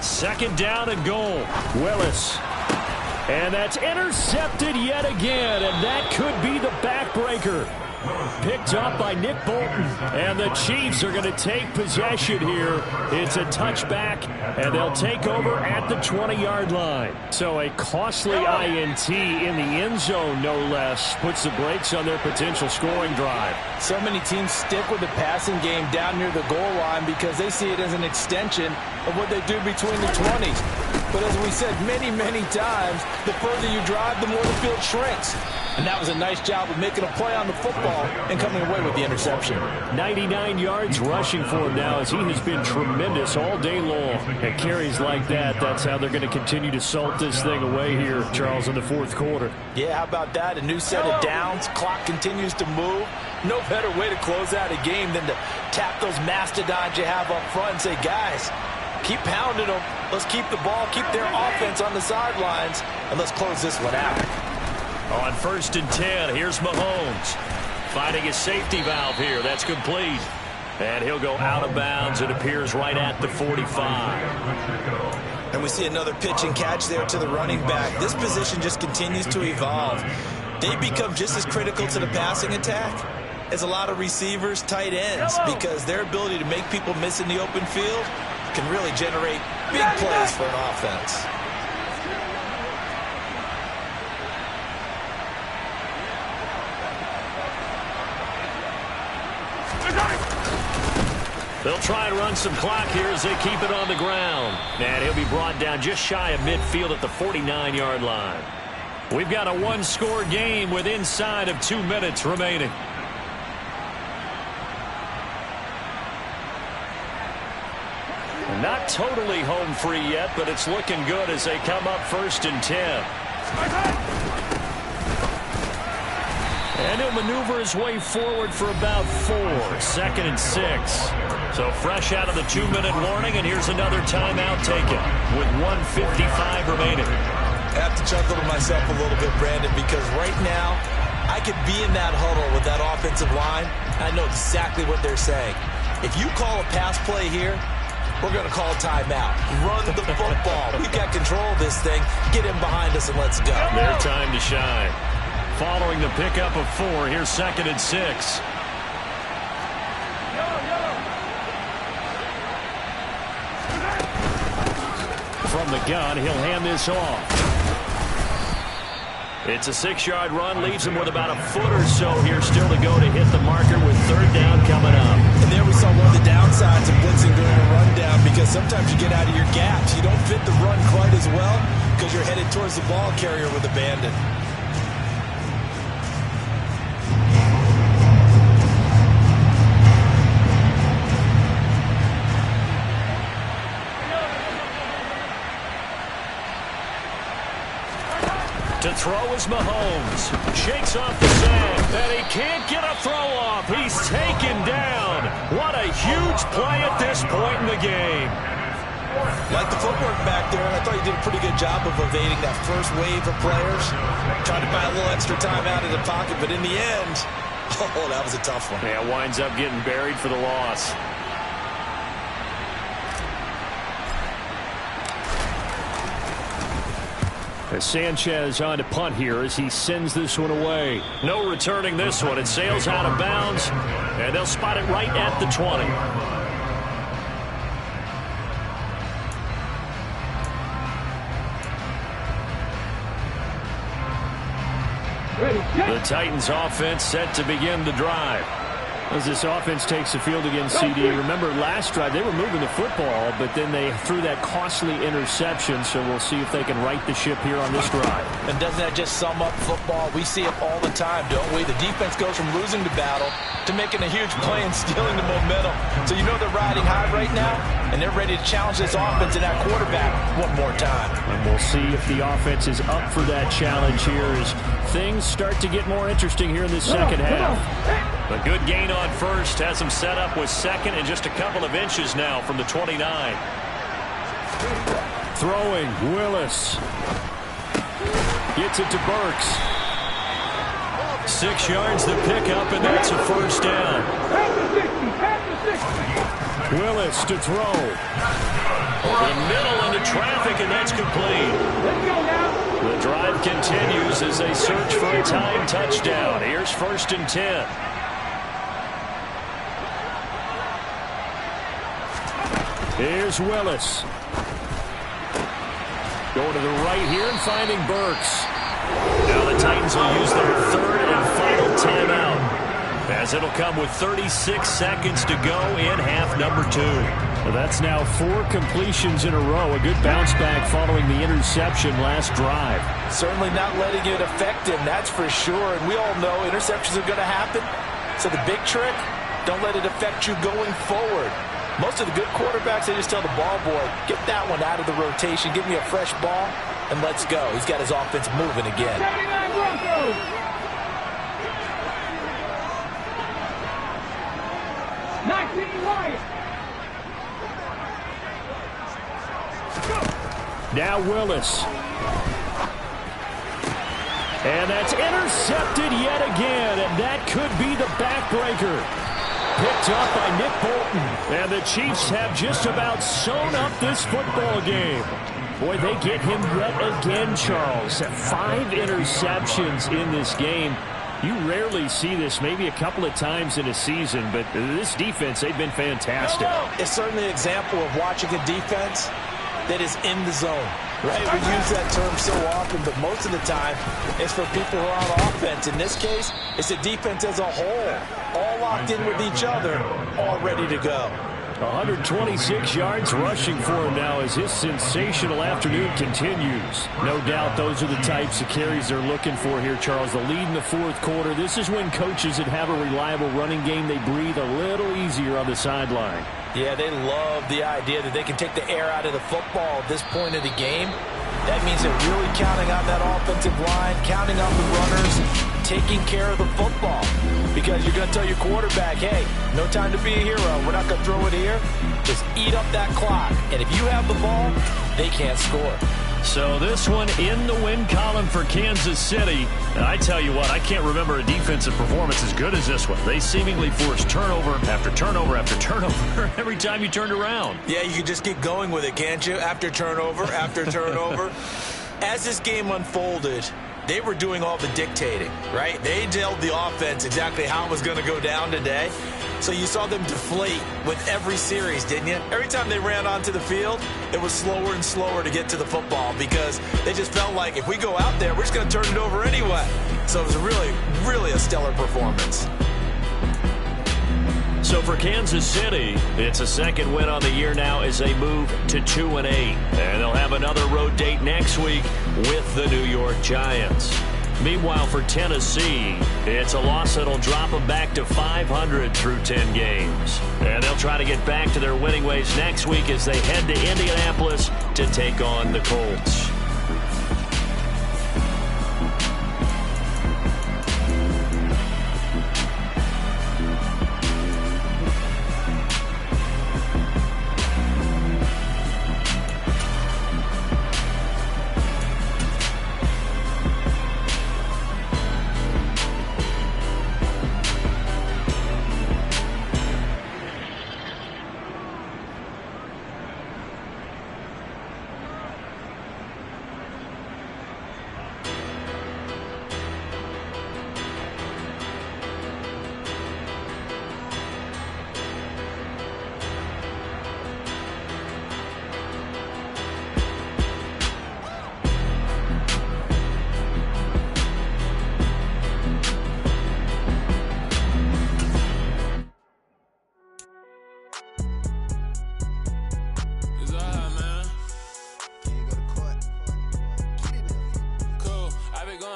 Second down and goal. Willis. And that's intercepted yet again, and that could be the backbreaker. Picked up by Nick Bolton, and the Chiefs are going to take possession here. It's a touchback, and they'll take over at the 20-yard line. So a costly INT in the end zone, no less, puts the brakes on their potential scoring drive. So many teams stick with the passing game down near the goal line because they see it as an extension of what they do between the 20s. But as we said many, many times, the further you drive, the more the field shrinks. And that was a nice job of making a play on the football and coming away with the interception. 99 yards rushing for him now as he has been tremendous all day long. And carries like that, that's how they're going to continue to salt this thing away here, Charles, in the fourth quarter. Yeah, how about that? A new set of downs. Clock continues to move. No better way to close out a game than to tap those mastodons you have up front and say, guys, keep pounding them. Let's keep the ball, keep their offense on the sidelines, and let's close this one out. On 1st and 10, here's Mahomes. Finding his safety valve here. That's complete. And he'll go out of bounds. It appears right at the 45. And we see another pitch and catch there to the running back. This position just continues to evolve. They become just as critical to the passing attack as a lot of receivers, tight ends, because their ability to make people miss in the open field can really generate big plays for an offense. They'll try and run some clock here as they keep it on the ground. And he'll be brought down just shy of midfield at the 49-yard line. We've got a one-score game with inside of 2 minutes remaining. Not totally home free yet, but it's looking good as they come up 1st and 10. And he'll maneuver his way forward for about 4. 2nd and 6. So fresh out of the 2-minute warning, and here's another timeout taken with 1:55 remaining. I have to chuckle to myself a little bit, Brandon, because right now I could be in that huddle with that offensive line. I know exactly what they're saying. If you call a pass play here, we're going to call a timeout. Run the football. We've got control of this thing. Get him behind us and let's go. Their time to shine. Following the pickup of 4, here's 2nd and 6. From the gun, he'll hand this off. It's a 6-yard run, leaves him with about a foot or so here still to go to hit the marker with 3rd down coming up. And there we saw one of the downsides of blitzing during a rundown, because sometimes you get out of your gaps. You don't fit the run quite as well because you're headed towards the ball carrier with abandon. To throw is Mahomes. Shakes off the sand, and he can't get a throw off. He's taken down. What a huge play at this point in the game. Like the footwork back there, and I thought he did a pretty good job of evading that first wave of players. Tried to buy a little extra time out of the pocket, but in the end, oh, that was a tough one. Yeah, winds up getting buried for the loss. Sanchez on to punt here as he sends this one away. No returning this one. It sails out of bounds, and they'll spot it right at the 20. The Titans offense set to begin the drive. As this offense takes the field against CD, remember last drive they were moving the football, but then they threw that costly interception, so we'll see if they can right the ship here on this drive. And doesn't that just sum up football? We see it all the time, don't we? The defense goes from losing the battle to making a huge play and stealing the momentum. So you know they're riding high right now, and they're ready to challenge this offense and that quarterback one more time. And we'll see if the offense is up for that challenge here as things start to get more interesting here in this second half. A good gain on first has him set up with second and just a couple of inches now from the 29. Throwing, Willis. Gets it to Burks. 6 yards the pickup, and that's a first down. Willis to throw. Over the middle into traffic, and that's complete. The drive continues as they search for a time touchdown. Here's 1st and 10. Here's Willis. Going to the right here and finding Burks. Now the Titans will use their 3rd and final timeout, as it'll come with 36 seconds to go in half number 2. Well, that's now 4 completions in a row. A good bounce back following the interception last drive. Certainly not letting it affect him, that's for sure. And we all know interceptions are going to happen. So the big trick, don't let it affect you going forward. Most of the good quarterbacks, they just tell the ball boy, get that one out of the rotation, give me a fresh ball, and let's go. He's got his offense moving again. 79 Broncos. Now Willis. And that's intercepted yet again, and that could be the backbreaker. Picked up by Nick Bolton. And the Chiefs have just about sewn up this football game. Boy, they get him yet again, Charles. 5 interceptions in this game. You rarely see this, maybe a couple of times in a season, but this defense, they've been fantastic. It's certainly an example of watching a defense that is in the zone, right? We use that term so often, but most of the time it's for people who are on offense. In this case, it's the defense as a whole, all locked in with each other, all ready to go. 126 yards rushing for him now as his sensational afternoon continues. No doubt those are the types of carries they're looking for here, Charles. The lead in the 4th quarter. This is when coaches that have a reliable running game, they breathe a little easier on the sideline. Yeah, they love the idea that they can take the air out of the football at this point of the game. That means they're really counting on that offensive line, counting on the runners, taking care of the football. Because you're going to tell your quarterback, hey, no time to be a hero. We're not going to throw it here. Just eat up that clock. And if you have the ball, they can't score. So this one in the win column for Kansas City. And I tell you what, I can't remember a defensive performance as good as this one. They seemingly forced turnover after turnover after turnover every time you turned around. Yeah, you can just keep going with it, can't you? After turnover, after turnover. As this game unfolded, they were doing all the dictating, right? They told the offense exactly how it was going to go down today. So you saw them deflate with every series, didn't you? Every time they ran onto the field, it was slower and slower to get to the football because they just felt like if we go out there, we're just going to turn it over anyway. So it was really, really a stellar performance. So for Kansas City, it's a 2nd win on the year now as they move to 2-8. And they'll have another road date next week with the New York Giants. Meanwhile, for Tennessee, it's a loss that'll drop them back to 500 through 10 games. And they'll try to get back to their winning ways next week as they head to Indianapolis to take on the Colts.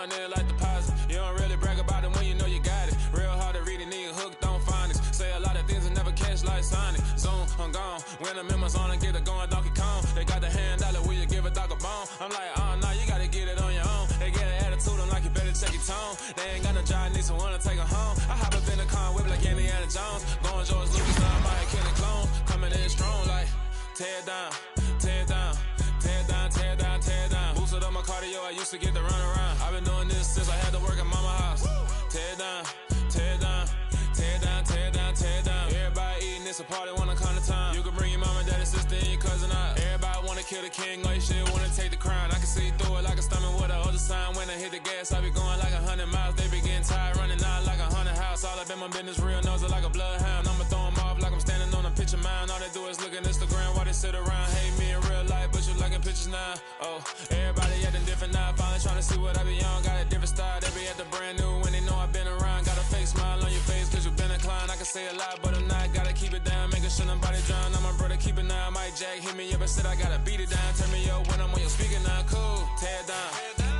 run in like deposit. You don't really brag about it when you know you got it. Real hard to read it, nigga hooked on phonics. Say a lot of things and never catch like Sonic. Zone, I'm gone. When I'm in my zone, I get it going Donkey Kong. They got the hand dollar, will you give a dog a bone? I'm like, oh, no, you gotta get it on your own. They get an attitude, I'm like, you better check your tone. They ain't got no job, need someone to take her home. I hop up in the car, whip like Indiana Jones. Going George Lucas, now I'm out killing clones. Coming in strong like, tear down, tear down, tear down, tear down, tear down. Boosted up my cardio, I used to get to run around. I've been doing this since I had to work at mama house. Tear down, tear down, tear down, tear down, tear down. Everybody eating, it's a party, wanna come to time. You can bring your mama, daddy, sister, and your cousin out. Everybody wanna kill the king, or you shit wanna take the crown. I can see through it like a stomach with a other sign. When I hit the gas, I be going like 100 miles. They be getting tired, running out like 100 house. All up in my business, real nose like a bloodhound. I'ma throw them off like I'm standing on a picture mound. All they do is look at Instagram while they sit around. Hate me in real life, but you liking pictures now. Oh, everybody acting different now. Finally trying to see what I be on. Got a different style, they be at the brand new when they know I've been around. Got a fake smile on your face cause you been inclined. I can say a lot, but I'm not. Gotta keep it down, making sure nobody drown. I'm my brother, keep it now. Mike Jack hit me up and said I gotta beat it down. Turn me up when I'm on your speaker now. Cool, tear down,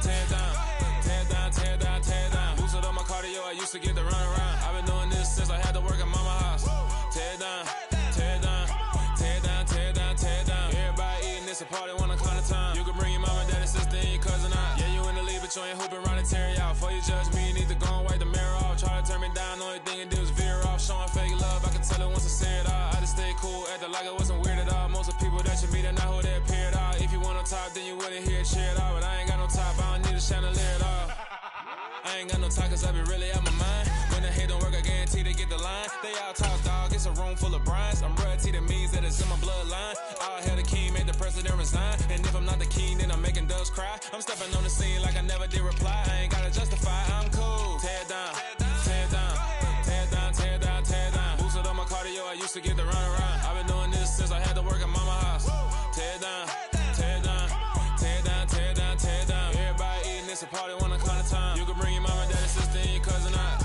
tear down, tear down, tear down, tear down. Boosted up my cardio, I used to get to run around. I've been doing this since I had to work at mama house. Tear down, tear down, tear down, tear down, tear down. Everybody eating, it's a party, wanna come to time. You can bring your mama, daddy, sister, and your cousin out. Yeah, you in the lead, but you ain't hooping around and tear you out. Before you judge me, you need to go and wipe the mirror off. Try to turn me down, the only thing you do is veer off. Showing fake love, I can tell it once I say it all. I just stay cool, acting like it wasn't weird at all. Most of the people that you meet are not who they appear at all. If you want on top, then you wouldn't hear it cheer at all. But I ain't got no top, I don't need a chandelier at all. I ain't got no talk cause I be really out my mind. When the hate don't work, I guarantee they get the line. They all talk dog, it's a room full of brinds. I'm royalty, that means that it's in my bloodline. All hell the king, made the president resign. And if I'm not the king, then I'm making doves cry. I'm stepping on the scene like I never did reply. I ain't gotta justify, I'm cool. Tear down, tear down, tear down, tear down, tear down. Boosted up my cardio, I used to get to run around. I've been doing this since I had to work at mama house. Tear down, tear down, tear down, tear down, tear down. Everybody eating, it's a party, wanna come to time. You can bring your mama, daddy, sister, and your cousin out.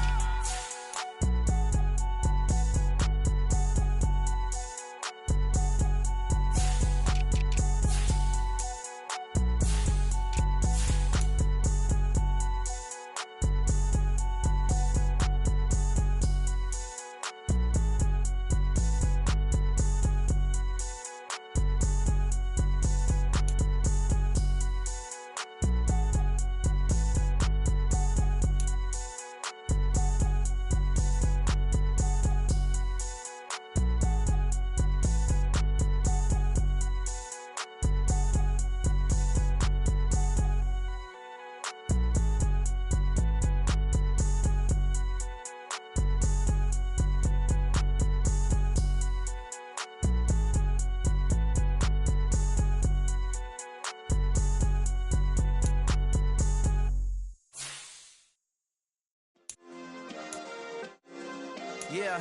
Yeah.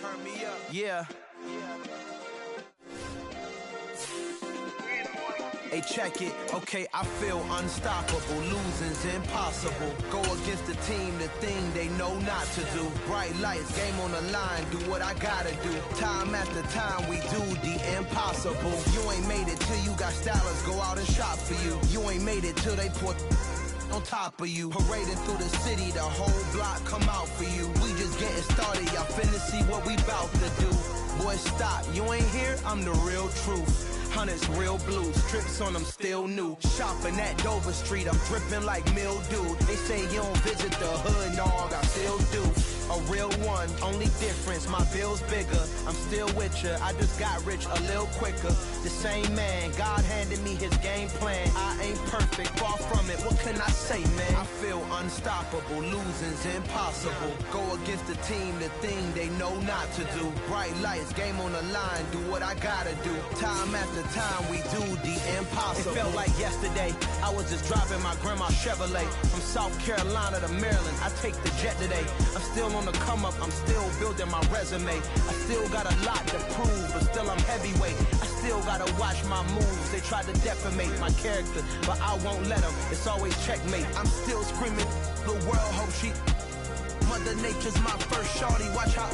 Turn me up. Yeah. Hey, check it. Okay, I feel unstoppable. Losing's impossible. Go against the team, the thing they know not to do. Bright lights, game on the line. Do what I gotta do. Time after time, we do the impossible. You ain't made it till you got stylers go out and shop for you. You ain't made it till they put on top of you. Parading through the city, the whole block come out for you. We just getting started, y'all finna see what we bout to do. Boy, stop, you ain't here, I'm the real truth. Hunters, real blues, strips on them still new. Shopping at Dover Street, I'm dripping like mildew. They say you don't visit the hood, dog, I still do. A real one, only difference, my bill's bigger. I'm still with ya, I just got rich a little quicker. The same man, God handed me his game plan. I ain't perfect, far from it, what can I say, man? I feel unstoppable, losing's impossible. Go against the team, the thing they know not to do. Bright lights, game on the line, do what I gotta do. Time after time, we do the impossible. It felt like yesterday, I was just driving my grandma's Chevrolet. From South Carolina to Maryland, I take the jet today. I'm still on the come up, I'm still building my resume. I still got a lot to prove, but still I'm heavyweight. I still gotta watch my moves. They try to defamate my character, but I won't let them. It's always checkmate. I'm still screaming, the world hope she. Mother Nature's my first shorty. Watch how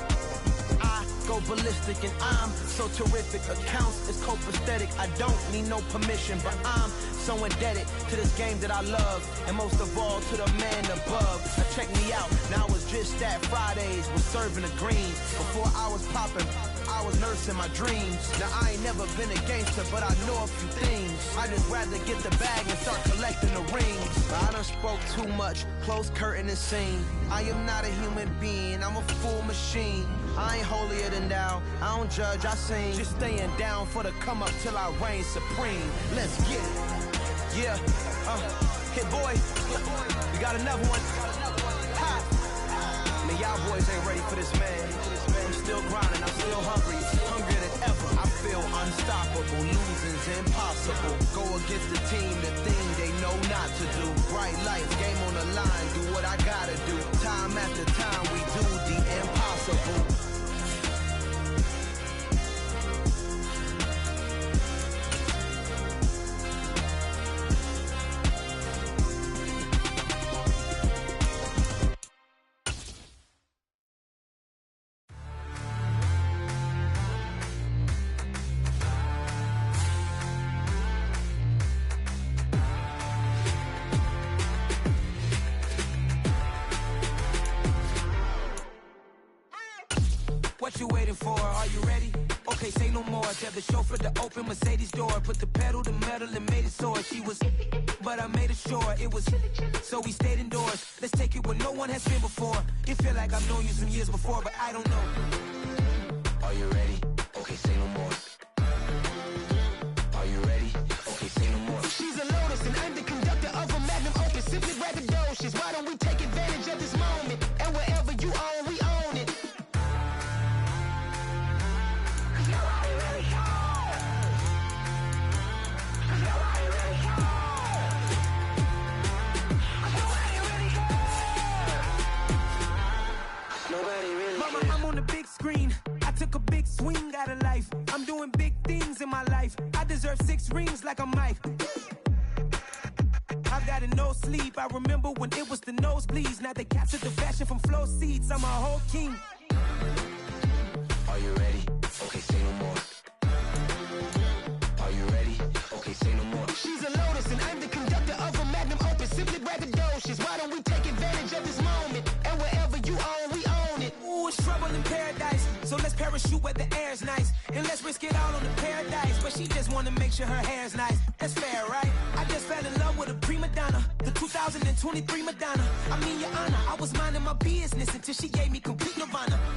I go ballistic, and I'm so terrific. Accounts is copacetic. I don't need no permission, but I'm so indebted to this game that I love, and most of all to the man above. Now check me out, now it's just that Fridays was serving the greens. Before I was popping, I was nursing my dreams. Now I ain't never been a gangster, but I know a few things. I just rather get the bag and start collecting the rings. But I done spoke too much, close curtain and scene. I am not a human being, I'm a full machine. I ain't holier than thou, I don't judge, I sing. Just staying down for the come up till I reign supreme. Let's get it. Yeah, hit boy, we got another one. Ha! Man, y'all boys ain't ready for this, man. I'm still grinding, I'm still hungry, hungrier than ever. I feel unstoppable, losing's impossible. Go against the team, the thing they know not to do. Bright lights, game on the line, do what I gotta do. Time after time, we do the impossible. What you waiting for? Are you ready? Okay, say no more. Tell the chauffeur to open Mercedes door. Put the pedal to metal and made it soar. She was, but I made it sure it was. So we stayed indoors. Let's take it where no one has been before. It feel like I've known you some years before, but I don't know. Are you ready? Okay, say no more. Are you ready? Okay, say no more. She's a Lotus and I'm the conductor of a Magnum Opus. Simply braggadocious. Why don't we take advantage of this moment? And wherever you own, we own it. Mama, I'm on the big screen. I took a big swing out of life. I'm doing big things in my life. I deserve 6 rings like a Mike. I've got no sleep. I remember when it was the nosebleeds. Now they captured the fashion from flow seats. I'm a whole king. Are you ready? Okay, say no more. Are you ready? Okay, say no more. She's a Lotus and I'm the conductor of a Magnum Opus. Simply braggadocious. Why don't we take advantage of this moment? And wherever you own, we own it. Ooh, it's trouble in paradise. So let's parachute where the air's nice. And let's risk it all on the paradise. But she just wanna make sure her hair's nice. That's fair, right? I just fell in love with a prima donna. The 2023 Madonna. I mean, your honor, I was minding my business until she gave me complete nirvana.